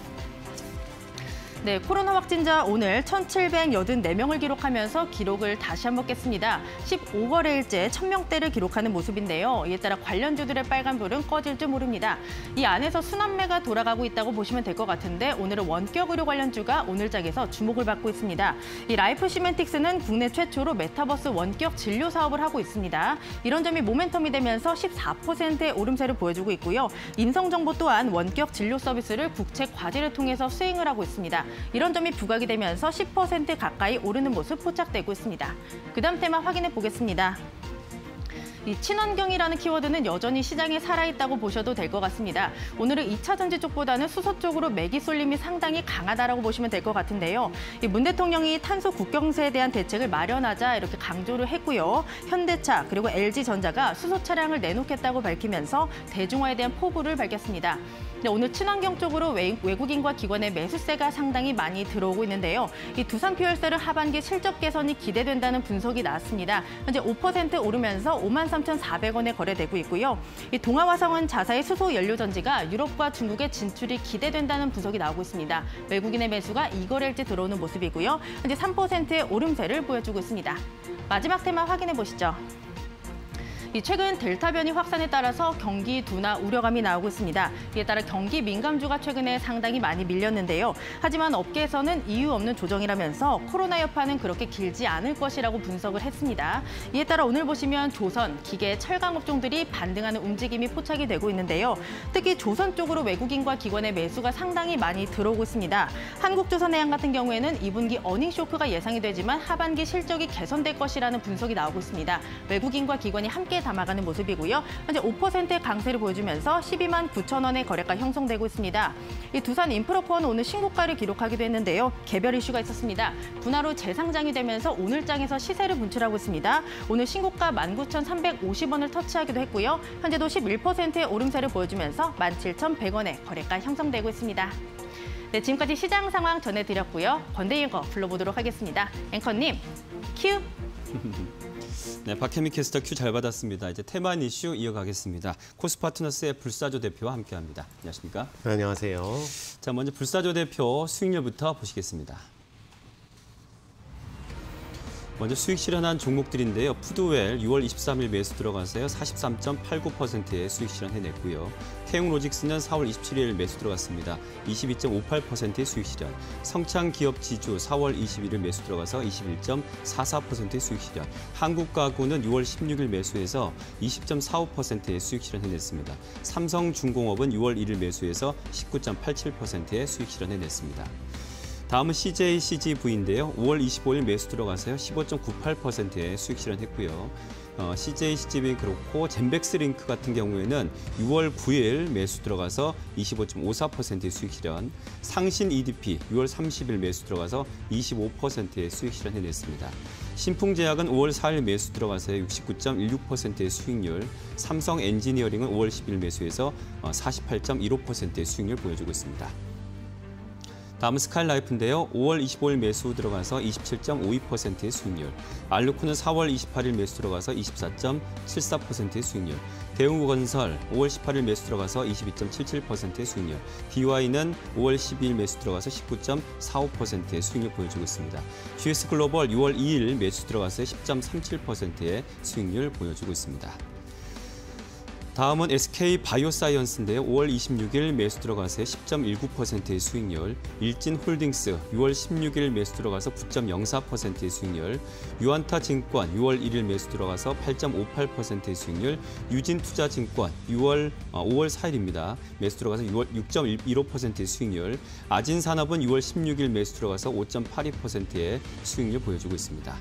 네, 코로나 확진자 오늘 1,784명을 기록하면서 기록을 다시 한번 깼습니다. 15거래일째 1,000명대를 기록하는 모습인데요. 이에 따라 관련주들의 빨간불은 꺼질지 모릅니다. 이 안에서 순환매가 돌아가고 있다고 보시면 될 것 같은데 오늘은 원격 의료 관련주가 오늘장에서 주목을 받고 있습니다. 이 라이프 시멘틱스는 국내 최초로 메타버스 원격 진료 사업을 하고 있습니다. 이런 점이 모멘텀이 되면서 14%의 오름세를 보여주고 있고요. 인성정보 또한 원격 진료 서비스를 국책 과제를 통해서 수행을 하고 있습니다. 이런 점이 부각이 되면서 10% 가까이 오르는 모습 포착되고 있습니다. 그다음 테마 확인해 보겠습니다. 이 친환경이라는 키워드는 여전히 시장에 살아있다고 보셔도 될 것 같습니다. 오늘은 2차 전지 쪽보다는 수소 쪽으로 매기 쏠림이 상당히 강하다라고 보시면 될 것 같은데요. 이 문 대통령이 탄소 국경세에 대한 대책을 마련하자 이렇게 강조를 했고요. 현대차 그리고 LG전자가 수소 차량을 내놓겠다고 밝히면서 대중화에 대한 포부를 밝혔습니다. 네, 오늘 친환경 쪽으로 외국인과 기관의 매수세가 상당히 많이 들어오고 있는데요. 이 두산 퓨얼셀은 하반기 실적 개선이 기대된다는 분석이 나왔습니다. 현재 5% 오르면서 53,400원에 거래되고 있고요. 이 동아화성은 자사의 수소 연료 전지가 유럽과 중국의 진출이 기대된다는 분석이 나오고 있습니다. 외국인의 매수가 이 거래일째 들어오는 모습이고요. 현재 3%의 오름세를 보여주고 있습니다. 마지막 테마 확인해 보시죠. 최근 델타 변이 확산에 따라서 경기 둔화 우려감이 나오고 있습니다. 이에 따라 경기 민감주가 최근에 상당히 많이 밀렸는데요. 하지만 업계에서는 이유 없는 조정이라면서 코로나 여파는 그렇게 길지 않을 것이라고 분석을 했습니다. 이에 따라 오늘 보시면 조선, 기계, 철강 업종들이 반등하는 움직임이 포착이 되고 있는데요. 특히 조선 쪽으로 외국인과 기관의 매수가 상당히 많이 들어오고 있습니다. 한국조선해양 같은 경우에는 2분기 어닝 쇼크가 예상이 되지만 하반기 실적이 개선될 것이라는 분석이 나오고 있습니다. 외국인과 기관이 함께 담아가는 모습이고요. 현재 5%의 강세를 보여주면서 12만 9천 원의 거래가 형성되고 있습니다. 이 두산 인프로포는 오늘 신고가를 기록하기도 했는데요. 개별 이슈가 있었습니다. 분할 후 재상장이 되면서 오늘 장에서 시세를 분출하고 있습니다. 오늘 신고가 19,350원을 터치하기도 했고요. 현재도 11%의 오름세를 보여주면서 17,100원의 거래가 형성되고 있습니다. 네, 지금까지 시장 상황 전해드렸고요. 권대일 거 불러보도록 하겠습니다. 앵커님, 큐! 네, 박혜미 캐스터 큐 잘 받았습니다. 이제 테마 이슈 이어가겠습니다. 코스파트너스의 불사조 대표와 함께합니다. 안녕하십니까? 네, 안녕하세요. 자, 먼저 불사조 대표 수익률부터 보시겠습니다. 먼저 수익 실현한 종목들인데요. 푸드웰 6월 23일 매수 들어가서요. 43.89%의 수익 실현해냈고요. 태용로직스는 4월 27일 매수 들어갔습니다. 22.58%의 수익 실현. 성창기업지주 4월 21일 매수 들어가서 21.44%의 수익 실현. 한국가구는 6월 16일 매수해서 20.45%의 수익 실현해냈습니다. 삼성중공업은 6월 1일 매수해서 19.87%의 수익 실현해냈습니다. 다음은 CJCGV인데요. 5월 25일 매수 들어가서요. 15.98%의 수익 실현했고요. CJCGV 그렇고 젠백스링크 같은 경우에는 6월 9일 매수 들어가서 25.54%의 수익 실현. 상신 EDP 6월 30일 매수 들어가서 25%의 수익 실현해냈습니다. 신풍제약은 5월 4일 매수 들어가서요. 69.16%의 수익률. 삼성 엔지니어링은 5월 10일 매수해서 48.15%의 수익률 보여주고 있습니다. 다음은 스카이라이프인데요. 5월 25일 매수 들어가서 27.52%의 수익률. 알루코는 4월 28일 매수 들어가서 24.74%의 수익률. 대웅건설 5월 18일 매수 들어가서 22.77%의 수익률. DY는 5월 12일 매수 들어가서 19.45%의 수익률 보여주고 있습니다. GS글로벌 6월 2일 매수 들어가서 10.37%의 수익률 보여주고 있습니다. 다음은 SK바이오사이언스인데요. 5월 26일 매수 들어가서 10.19%의 수익률. 일진홀딩스 6월 16일 매수 들어가서 9.04%의 수익률. 유안타증권 6월 1일 매수 들어가서 8.58%의 수익률. 유진투자증권 5월 4일입니다. 매수 들어가서 6.15%의 수익률. 아진산업은 6월 16일 매수 들어가서 5.82%의 수익률 보여주고 있습니다.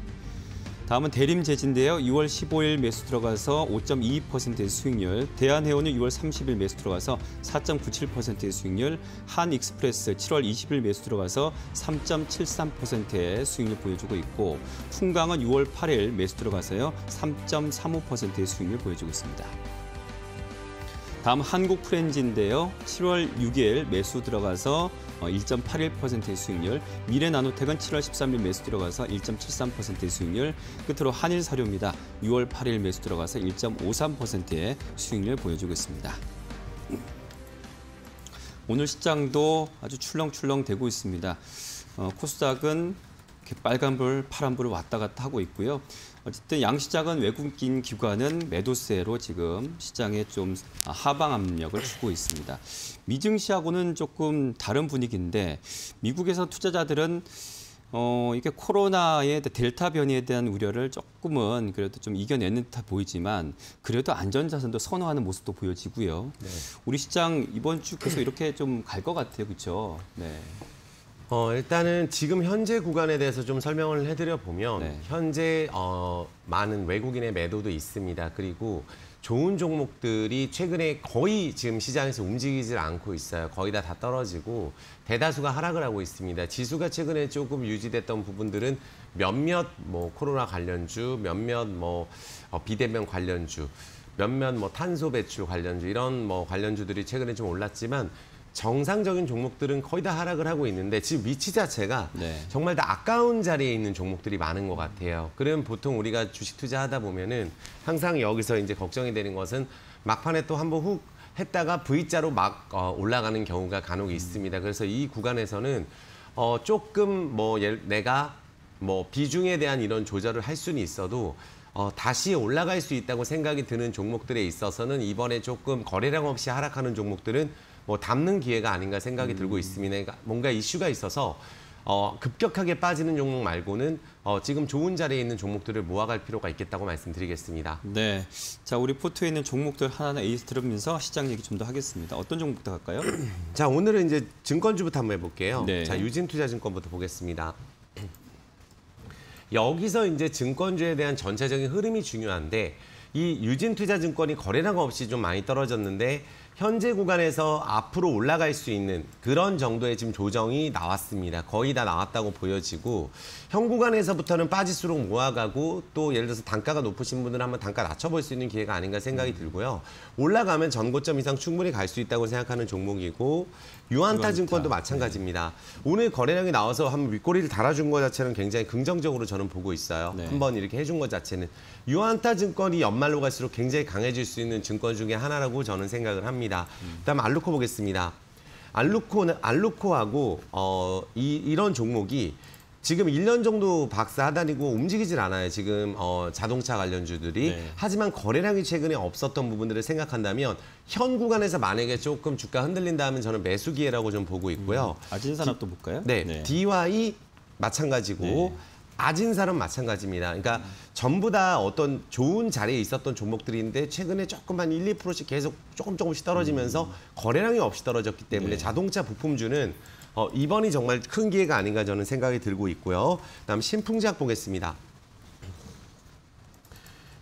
다음은 대림제진인데요. 6월 15일 매수 들어가서 5.22%의 수익률. 대한해운은 6월 30일 매수 들어가서 4.97%의 수익률. 한익스프레스 7월 20일 매수 들어가서 3.73%의 수익률 보여주고 있고 풍강은 6월 8일 매수 들어가서요. 3.35%의 수익률 보여주고 있습니다. 다음 한국프렌즈인데요. 7월 6일 매수 들어가서 1.81%의 수익률, 미래나노텍은 7월 13일 매수 들어가서 1.73%의 수익률, 끝으로 한일사료입니다. 6월 8일 매수 들어가서 1.53%의 수익률 보여주고 있습니다. 오늘 시장도 아주 출렁출렁 되고 있습니다. 코스닥은 이렇게 빨간불, 파란불을 왔다 갔다 하고 있고요. 어쨌든 양시장은 외국인 기관은 매도세로 지금 시장에 좀 하방 압력을 주고 있습니다. 미증시하고는 조금 다른 분위기인데 미국에서 투자자들은 이게 코로나의 델타 변이에 대한 우려를 조금은 그래도 좀 이겨내는 듯 보이지만 그래도 안전자산도 선호하는 모습도 보여지고요. 네. 우리 시장 이번 주 계속 이렇게 좀 갈 것 같아요, 그렇죠? 네. 일단은 지금 현재 구간에 대해서 좀 설명을 해드려 보면 네. 현재 많은 외국인의 매도도 있습니다. 그리고 좋은 종목들이 최근에 거의 지금 시장에서 움직이질 않고 있어요. 거의 다 떨어지고 대다수가 하락을 하고 있습니다. 지수가 최근에 조금 유지됐던 부분들은 몇몇 뭐 코로나 관련주, 몇몇 뭐 비대면 관련주, 몇몇 뭐 탄소 배출 관련주 이런 뭐 관련주들이 최근에 좀 올랐지만 정상적인 종목들은 거의 다 하락을 하고 있는데 지금 위치 자체가 네. 정말 다 아까운 자리에 있는 종목들이 많은 것 같아요. 그럼 보통 우리가 주식 투자하다 보면은 항상 여기서 이제 걱정이 되는 것은 막판에 또 한번 훅 했다가 V자로 막 올라가는 경우가 간혹 있습니다. 그래서 이 구간에서는 조금 뭐 내가 뭐 비중에 대한 이런 조절을 할 수는 있어도 다시 올라갈 수 있다고 생각이 드는 종목들에 있어서는 이번에 조금 거래량 없이 하락하는 종목들은 뭐 담는 기회가 아닌가 생각이 들고 있습니다. 그러니까 뭔가 이슈가 있어서 급격하게 빠지는 종목 말고는 지금 좋은 자리에 있는 종목들을 모아갈 필요가 있겠다고 말씀드리겠습니다. 네. 자, 우리 포트에 있는 종목들 하나하나 에이스 들으면서 시장 얘기 좀 더 하겠습니다. 어떤 종목부터 갈까요? 자, 오늘은 이제 증권주부터 한번 해볼게요. 네. 자, 유진투자증권부터 보겠습니다. 여기서 이제 증권주에 대한 전체적인 흐름이 중요한데 이 유진투자증권이 거래량 없이 좀 많이 떨어졌는데 현재 구간에서 앞으로 올라갈 수 있는 그런 정도의 지금 조정이 나왔습니다. 거의 다 나왔다고 보여지고 현 구간에서부터는 빠질수록 모아가고 또 예를 들어서 단가가 높으신 분들은 한번 단가 낮춰볼 수 있는 기회가 아닌가 생각이 들고요. 올라가면 전고점 이상 충분히 갈 수 있다고 생각하는 종목이고 유한타증권도 마찬가지입니다. 오늘 거래량이 나와서 한번 윗꼬리를 달아준 것 자체는 굉장히 긍정적으로 저는 보고 있어요. 네. 한번 이렇게 해준 것 자체는. 유한타증권이 연말로 갈수록 굉장히 강해질 수 있는 증권 중에 하나라고 저는 생각을 합니다. 그다음 알루코 보겠습니다. 알루코하고 이런 종목이 지금 1년 정도 박사하다니고 움직이질 않아요. 지금 자동차 관련주들이. 네. 하지만 거래량이 최근에 없었던 부분들을 생각한다면 현 구간에서 만약에 조금 주가 흔들린다 하면 저는 매수 기회라고 좀 보고 있고요. 아진산업도 볼까요? 네, DY 마찬가지고 네. 아진산업 마찬가지입니다. 그러니까 전부 다 어떤 좋은 자리에 있었던 종목들인데 최근에 조금 한 1, 2%씩 계속 조금씩 떨어지면서 거래량이 없이 떨어졌기 때문에 네. 자동차 부품주는 이번이 정말 큰 기회가 아닌가 저는 생각이 들고 있고요. 그다음 신풍제약 보겠습니다.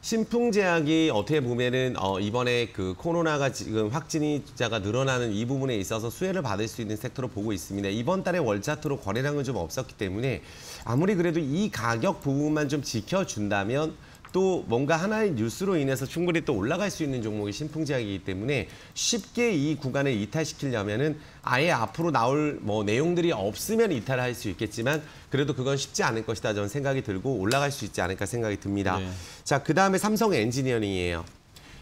신풍제약이 어떻게 보면은 이번에 그 코로나가 지금 확진자가 늘어나는 이 부분에 있어서 수혜를 받을 수 있는 섹터로 보고 있습니다. 이번 달에 월차트로 거래량은 좀 없었기 때문에 아무리 그래도 이 가격 부분만 좀 지켜준다면 또 뭔가 하나의 뉴스로 인해서 충분히 또 올라갈 수 있는 종목이 신풍제약이기 때문에 쉽게 이 구간을 이탈시키려면은 아예 앞으로 나올 뭐 내용들이 없으면 이탈할 수 있겠지만 그래도 그건 쉽지 않을 것이다 저는 생각이 들고 올라갈 수 있지 않을까 생각이 듭니다. 네. 자, 그다음에 삼성 엔지니어링이에요.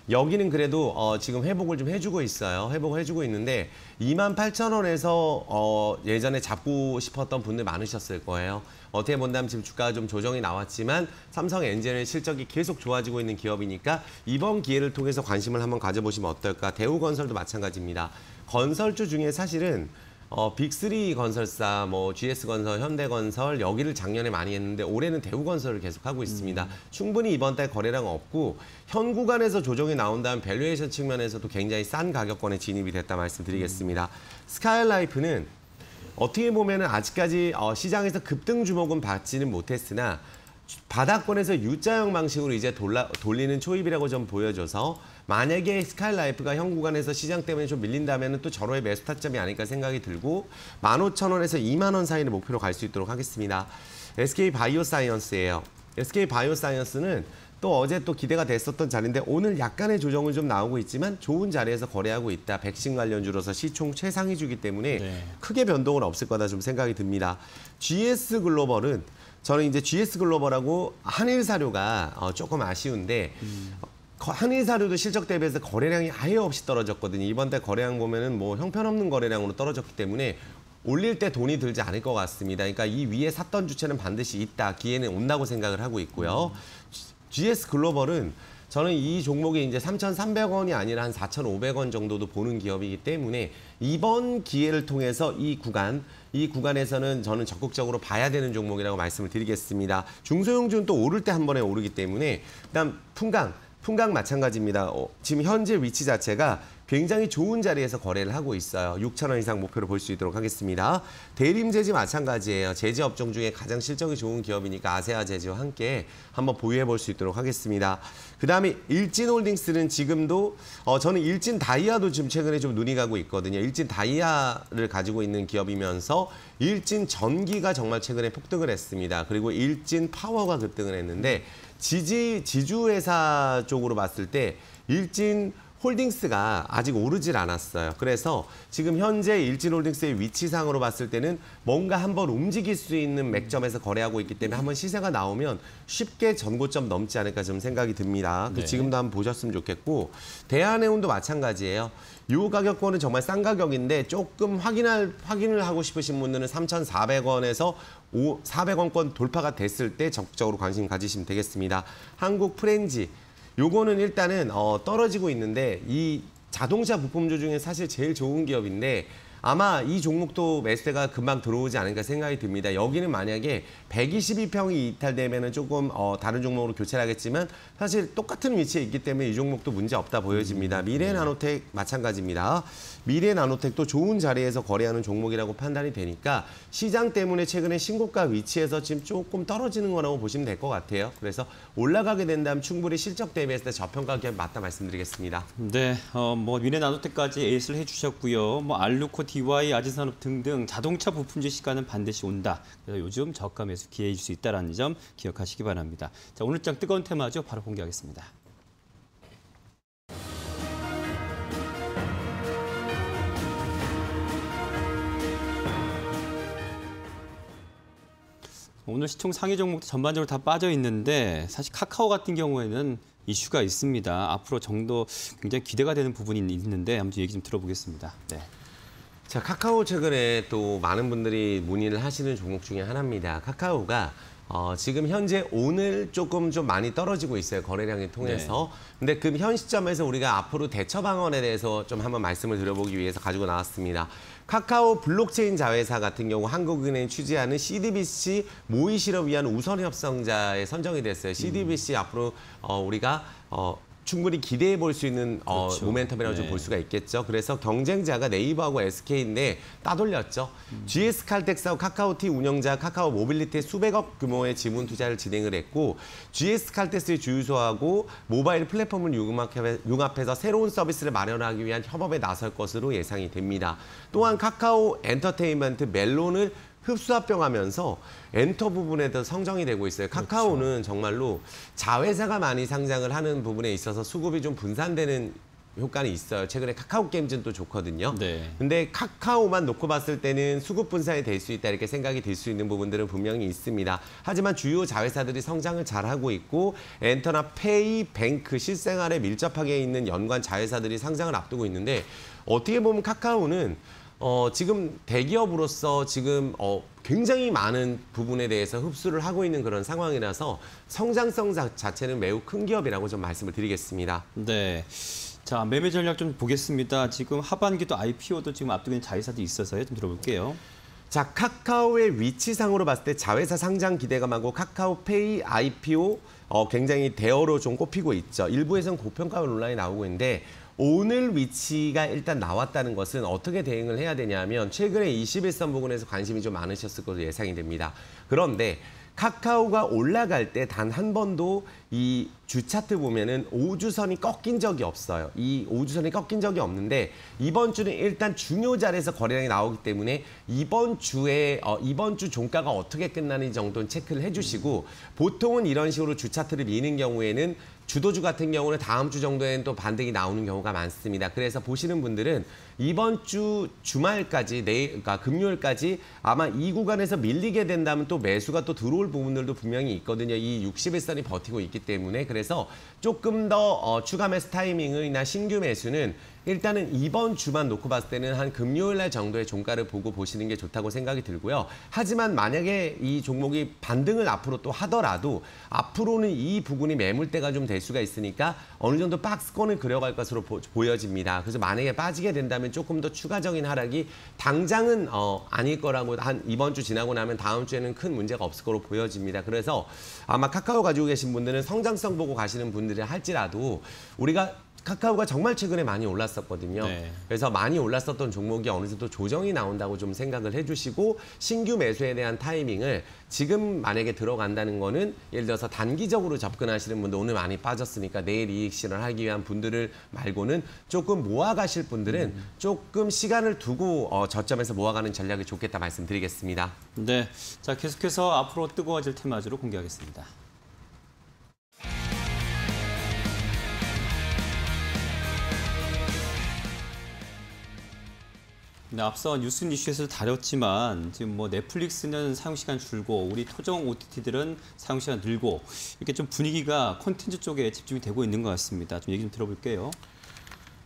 여기는 그래도 지금 회복을 좀 해주고 있어요. 회복을 해주고 있는데 28,000원에서 예전에 잡고 싶었던 분들 많으셨을 거예요. 어떻게 본다면 지금 주가가 좀 조정이 나왔지만 삼성 엔지니어링 실적이 계속 좋아지고 있는 기업이니까 이번 기회를 통해서 관심을 한번 가져보시면 어떨까. 대우건설도 마찬가지입니다. 건설주 중에 사실은 빅3 건설사, 뭐 GS건설, 현대건설 여기를 작년에 많이 했는데 올해는 대우건설을 계속하고 있습니다. 충분히 이번 달 거래량 없고 현 구간에서 조정이 나온다면 밸류에이션 측면에서도 굉장히 싼 가격권에 진입이 됐다 말씀드리겠습니다. 스카이라이프는 어떻게 보면 아직까지 시장에서 급등 주목은 받지는 못했으나 바닥권에서 U자형 방식으로 이제 돌리는 초입이라고 좀 보여줘서 만약에 스카이라이프가 현 구간에서 시장 때문에 좀 밀린다면 또 절호의 매수 타점이 아닐까 생각이 들고 15,000원에서 2만 원 사이를 목표로 갈 수 있도록 하겠습니다. SK바이오사이언스예요. SK바이오사이언스는 또 어제 또 기대가 됐었던 자리인데 오늘 약간의 조정은 좀 나오고 있지만 좋은 자리에서 거래하고 있다. 백신 관련주로서 시총 최상위주기 때문에 네. 크게 변동은 없을 거다 좀 생각이 듭니다. GS글로벌은 저는 이제 GS글로벌하고 한일사료가 조금 아쉬운데 한일사료도 실적 대비해서 거래량이 아예 없이 떨어졌거든요. 이번 달 거래량 보면은 뭐 형편없는 거래량으로 떨어졌기 때문에 올릴 때 돈이 들지 않을 것 같습니다. 그러니까 이 위에 샀던 주체는 반드시 있다. 기회는 온다고 생각을 하고 있고요. GS글로벌은 저는 이 종목이 이제 3,300원이 아니라 한 4,500원 정도도 보는 기업이기 때문에 이번 기회를 통해서 이 구간에서는 저는 적극적으로 봐야 되는 종목이라고 말씀을 드리겠습니다. 중소형주는 또 오를 때 한 번에 오르기 때문에 그다음 풍강 마찬가지입니다. 지금 현재 위치 자체가 굉장히 좋은 자리에서 거래를 하고 있어요. 6,000원 이상 목표로 볼 수 있도록 하겠습니다. 대림제지 마찬가지예요. 제지 업종 중에 가장 실적이 좋은 기업이니까 아세아 제지와 함께 한번 보유해 볼 수 있도록 하겠습니다. 그다음에 일진홀딩스는 지금도 저는 일진 다이아도 지금 최근에 좀 눈이 가고 있거든요. 일진 다이아를 가지고 있는 기업이면서 일진 전기가 정말 최근에 폭등을 했습니다. 그리고 일진 파워가 급등을 했는데 지주회사 쪽으로 봤을 때 일진 홀딩스가 아직 오르질 않았어요. 그래서 지금 현재 일진홀딩스의 위치상으로 봤을 때는 뭔가 한번 움직일 수 있는 맥점에서 거래하고 있기 때문에 한번 시세가 나오면 쉽게 전고점 넘지 않을까 좀 생각이 듭니다. 네. 지금도 한번 보셨으면 좋겠고 대한해운도 마찬가지예요. 이 가격권은 정말 싼 가격인데 조금 확인을 하고 싶으신 분들은 3,400원에서 400원권 돌파가 됐을 때 적극적으로 관심 가지시면 되겠습니다. 한국 프렌지 요거는 일단은 떨어지고 있는데 이 자동차 부품주 중에 사실 제일 좋은 기업인데 아마 이 종목도 매수세가 금방 들어오지 않을까 생각이 듭니다. 여기는 만약에 122평이 이탈되면 조금 다른 종목으로 교체를 하겠지만 사실 똑같은 위치에 있기 때문에 이 종목도 문제 없다 보여집니다. 미래나노텍 마찬가지입니다. 미래나노텍도 좋은 자리에서 거래하는 종목이라고 판단이 되니까 시장 때문에 최근에 신고가 위치에서 지금 조금 떨어지는 거라고 보시면 될 것 같아요. 그래서 올라가게 된다면 충분히 실적 대비했을 때 저평가 기업 맞다 말씀드리겠습니다. 네, 뭐 미래나노텍까지 에이스를 해주셨고요. 뭐 알루코, DY, 아지산업 등등 자동차 부품주 시가는 반드시 온다. 그래서 요즘 저가 매수 기회일 수 있다는 점 기억하시기 바랍니다. 자, 오늘 장 뜨거운 테마죠. 바로 공개하겠습니다. 오늘 시총 상위 종목도 전반적으로 다 빠져 있는데 사실 카카오 같은 경우에는 이슈가 있습니다. 앞으로 정도 굉장히 기대가 되는 부분이 있는데 아무튼 얘기 좀 들어보겠습니다. 네. 자, 카카오 최근에 또 많은 분들이 문의를 하시는 종목 중에 하나입니다. 카카오가 지금 현재 오늘 조금 좀 많이 떨어지고 있어요. 거래량을 통해서. 근데 그 현 시점에서 우리가 앞으로 대처 방안에 대해서 좀 한번 말씀을 드려보기 위해서 가지고 나왔습니다. 카카오 블록체인 자회사 같은 경우 한국은행이 취재하는 CDBC 모의 실업 위한 우선 협상자에 선정이 됐어요. CDBC 앞으로 우리가 충분히 기대해 볼 수 있는 그렇죠. 모멘텀이라고 좀 볼 수가 있겠죠. 그래서 경쟁자가 네이버하고 SK인데 따돌렸죠. GS칼텍스하고 카카오티 운영자 카카오 모빌리티에 수백억 규모의 지분 투자를 진행을 했고 GS칼텍스의 주유소하고 모바일 플랫폼을 융합해서 새로운 서비스를 마련하기 위한 협업에 나설 것으로 예상이 됩니다. 또한 카카오 엔터테인먼트 멜론을 흡수합병하면서 엔터 부분에도 성장이 되고 있어요. 카카오는 정말로 자회사가 많이 상장을 하는 부분에 있어서 수급이 좀 분산되는 효과는 있어요. 최근에 카카오 게임즈는 또 좋거든요. 네. 근데 카카오만 놓고 봤을 때는 수급 분산이 될 수 있다 이렇게 생각이 들 수 있는 부분들은 분명히 있습니다. 하지만 주요 자회사들이 성장을 잘하고 있고 엔터나 페이, 뱅크, 실생활에 밀접하게 있는 연관 자회사들이 상장을 앞두고 있는데 어떻게 보면 카카오는 지금 대기업으로서 지금 굉장히 많은 부분에 대해서 흡수를 하고 있는 그런 상황이라서 성장성 자체는 매우 큰 기업이라고 좀 말씀을 드리겠습니다. 네. 자, 매매 전략 좀 보겠습니다. 지금 하반기도 IPO도 지금 앞두고 있는 자회사도 있어서요. 좀 들어볼게요. 자, 카카오의 위치상으로 봤을 때 자회사 상장 기대감하고 카카오페이 IPO 굉장히 대어로 좀 꼽히고 있죠. 일부에서는 고평가 논란이 나오고 있는데 오늘 위치가 일단 나왔다는 것은 어떻게 대응을 해야 되냐면 최근에 21선 부근에서 관심이 좀 많으셨을 것으로 예상이 됩니다. 그런데 카카오가 올라갈 때 단 한 번도 이 주차트 보면은 5주선이 꺾인 적이 없어요. 이 5주선이 꺾인 적이 없는데 이번 주는 일단 중요 자리에서 거래량이 나오기 때문에 이번 주 종가가 어떻게 끝나는지 정도는 체크를 해주시고 보통은 이런 식으로 주차트를 미는 경우에는 주도주 같은 경우는 다음 주 정도에는 또 반등이 나오는 경우가 많습니다. 그래서 보시는 분들은 이번 주 주말까지, 그러니까 금요일까지 아마 이 구간에서 밀리게 된다면 또 매수가 또 들어올 부분들도 분명히 있거든요. 이 61선이 버티고 있기 때문에. 그래서 조금 더 추가 매수 타이밍이나 신규 매수는 일단은 이번 주만 놓고 봤을 때는 한 금요일 날 정도의 종가를 보고 보시는 게 좋다고 생각이 들고요. 하지만 만약에 이 종목이 반등을 앞으로 또 하더라도 앞으로는 이 부분이 매물대가 좀 될 수가 있으니까 어느 정도 박스권을 그려갈 것으로 보여집니다. 그래서 만약에 빠지게 된다면 조금 더 추가적인 하락이 당장은 아닐 거라고 한 이번 주 지나고 나면 다음 주에는 큰 문제가 없을 거로 보여집니다. 그래서 아마 카카오 가지고 계신 분들은 성장성 보고 가시는 분들이 할지라도 우리가 카카오가 정말 최근에 많이 올랐었거든요. 네. 그래서 많이 올랐었던 종목이 어느 정도 조정이 나온다고 좀 생각을 해주시고 신규 매수에 대한 타이밍을 지금 만약에 들어간다는 거는 예를 들어서 단기적으로 접근하시는 분들 오늘 많이 빠졌으니까 내일 이익 실현하기 위한 분들을 말고는 조금 모아가실 분들은 조금 시간을 두고 저점에서 모아가는 전략이 좋겠다 말씀드리겠습니다. 네, 자 계속해서 앞으로 뜨거워질 테마주로 공개하겠습니다. 네, 앞서 뉴스 이슈에서 다뤘지만 지금 뭐 넷플릭스는 사용 시간 줄고 우리 토종 OTT들은 사용 시간 늘고 이렇게 좀 분위기가 콘텐츠 쪽에 집중이 되고 있는 것 같습니다. 좀 얘기 좀 들어볼게요.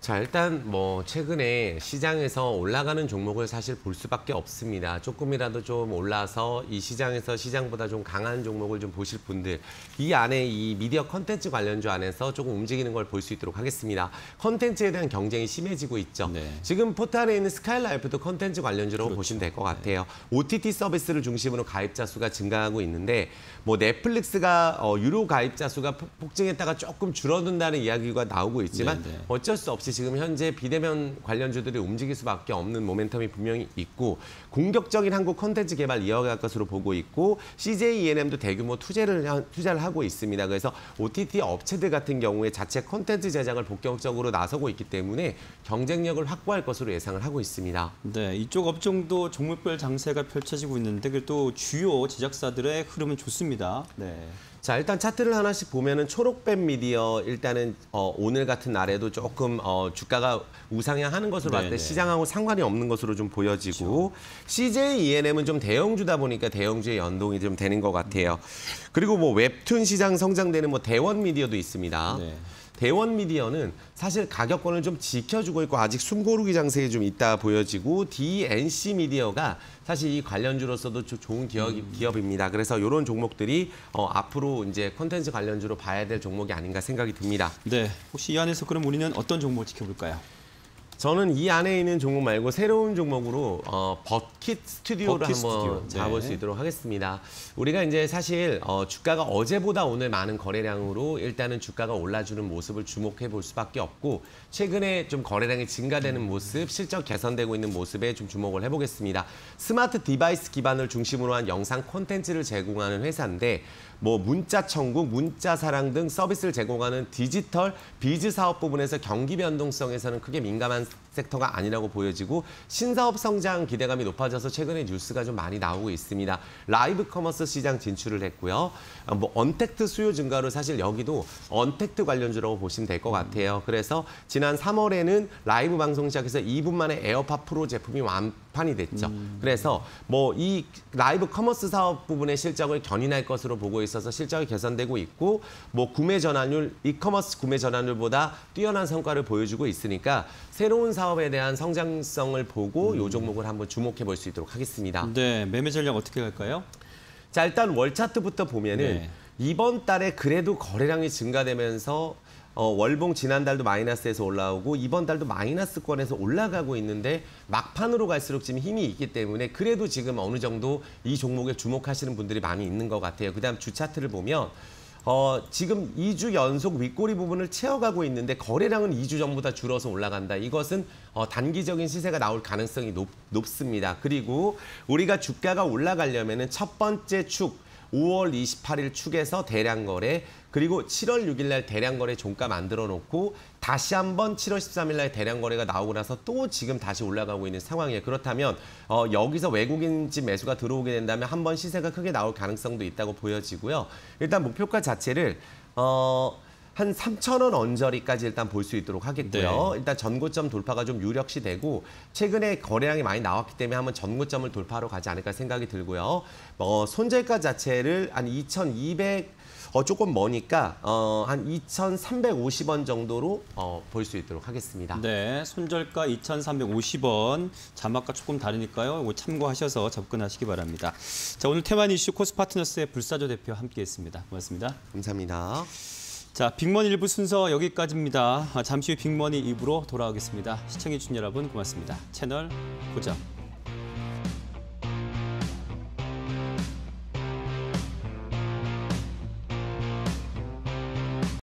자, 일단 뭐 최근에 시장에서 올라가는 종목을 사실 볼 수밖에 없습니다. 조금이라도 좀 올라서 이 시장에서 시장보다 좀 강한 종목을 좀 보실 분들, 이 안에 이 미디어 컨텐츠 관련주 안에서 조금 움직이는 걸 볼 수 있도록 하겠습니다. 컨텐츠에 대한 경쟁이 심해지고 있죠. 네. 지금 포탈에 있는 스카이라이프도 컨텐츠 관련주라고 그렇죠. 보시면 될 것 같아요. OTT 서비스를 중심으로 가입자 수가 증가하고 있는데 뭐 넷플릭스가 유료 가입자 수가 폭증했다가 조금 줄어든다는 이야기가 나오고 있지만 네, 네. 어쩔 수 없이 지금 현재 비대면 관련주들이 움직일 수밖에 없는 모멘텀이 분명히 있고 공격적인 한국 콘텐츠 개발 이어갈 것으로 보고 있고 CJ ENM도 대규모 투자를 하고 있습니다. 그래서 OTT 업체들 같은 경우에 자체 콘텐츠 제작을 본격적으로 나서고 있기 때문에 경쟁력을 확보할 것으로 예상을 하고 있습니다. 네, 이쪽 업종도 종목별 장세가 펼쳐지고 있는데 그래도 주요 제작사들의 흐름은 좋습니다. 네. 자, 일단 차트를 하나씩 보면은 초록뱀 미디어 일단은 오늘 같은 날에도 조금 주가가 우상향하는 것으로 봤을 때 네네. 시장하고 상관이 없는 것으로 좀 보여지고 CJ ENM은 좀 대형주다 보니까 대형주의 연동이 좀 되는 것 같아요. 그리고 뭐 웹툰 시장 성장되는 뭐 대원 미디어도 있습니다. 네. 대원 미디어는 사실 가격권을 좀 지켜주고 있고 아직 숨고르기 장세에 좀 있다 보여지고 DNC 미디어가 사실 이 관련주로서도 좋은 기업입니다. 그래서 이런 종목들이 앞으로 이제 콘텐츠 관련주로 봐야 될 종목이 아닌가 생각이 듭니다. 네, 혹시 이 안에서 그럼 우리는 어떤 종목을 지켜볼까요? 저는 이 안에 있는 종목 말고 새로운 종목으로 버킷 스튜디오를 버킷 한번 스튜디오. 잡아볼 네. 수 있도록 하겠습니다. 우리가 이제 사실 주가가 어제보다 오늘 많은 거래량으로 일단은 주가가 올라주는 모습을 주목해 볼 수밖에 없고 최근에 좀 거래량이 증가되는 모습, 실적 개선되고 있는 모습에 좀 주목을 해보겠습니다. 스마트 디바이스 기반을 중심으로 한 영상 콘텐츠를 제공하는 회사인데 뭐 문자 천국, 문자 사랑 등 서비스를 제공하는 디지털 비즈 사업 부분에서 경기 변동성에서는 크게 민감한 섹터가 아니라고 보여지고 신사업 성장 기대감이 높아져서 최근에 뉴스가 좀 많이 나오고 있습니다. 라이브 커머스 시장 진출을 했고요. 뭐 언택트 수요 증가로 사실 여기도 언택트 관련주라고 보시면 될 것 같아요. 그래서 지난 3월에는 라이브 방송 시작해서 2분 만에 에어팟 프로 제품이 완판이 됐죠. 그래서 뭐 이 라이브 커머스 사업 부분의 실적을 견인할 것으로 보고 있어서 실적이 개선되고 있고 뭐 구매 전환율, 이커머스 구매 전환율보다 뛰어난 성과를 보여주고 있으니까 새로운 사업에 대한 성장성을 보고 이 종목을 한번 주목해 볼 수 있도록 하겠습니다. 네, 매매 전략 어떻게 갈까요? 자, 일단 월 차트부터 보면은 네. 이번 달에 그래도 거래량이 증가되면서 월봉 지난달도 마이너스에서 올라오고 이번 달도 마이너스권에서 올라가고 있는데 막판으로 갈수록 지금 힘이 있기 때문에 그래도 지금 어느 정도 이 종목에 주목하시는 분들이 많이 있는 것 같아요. 그다음 주 차트를 보면 지금 2주 연속 윗꼬리 부분을 채워가고 있는데 거래량은 2주 전보다 줄어서 올라간다. 이것은 단기적인 시세가 나올 가능성이 높습니다. 그리고 우리가 주가가 올라가려면은 첫 번째 축 5월 28일 축에서 대량 거래 그리고 7월 6일 날 대량 거래 종가 만들어 놓고 다시 한번 7월 13일 날 대량 거래가 나오고 나서 또 지금 다시 올라가고 있는 상황이에요. 그렇다면 여기서 외국인집 매수가 들어오게 된다면 한번 시세가 크게 나올 가능성도 있다고 보여지고요. 일단 목표가 자체를 한 3,000원 언저리까지 일단 볼 수 있도록 하겠고요. 네. 일단 일단 전고점 돌파가 좀 유력시 되고 최근에 거래량이 많이 나왔기 때문에 한번 전고점을 돌파하러 가지 않을까 생각이 들고요. 손절가 자체를 한 2,200 조금 머니까 한 2,350원 정도로 볼 수 있도록 하겠습니다. 네, 손절가 2,350원, 자막과 조금 다르니까요. 이거 참고하셔서 접근하시기 바랍니다. 자, 오늘 테만 이슈 코스파트너스의 불사조 대표 함께했습니다. 고맙습니다. 감사합니다. 자, 빅머니 1부 순서 여기까지입니다. 잠시 후 빅머니 2부로 돌아오겠습니다. 시청해주신 여러분 고맙습니다. 채널 고정.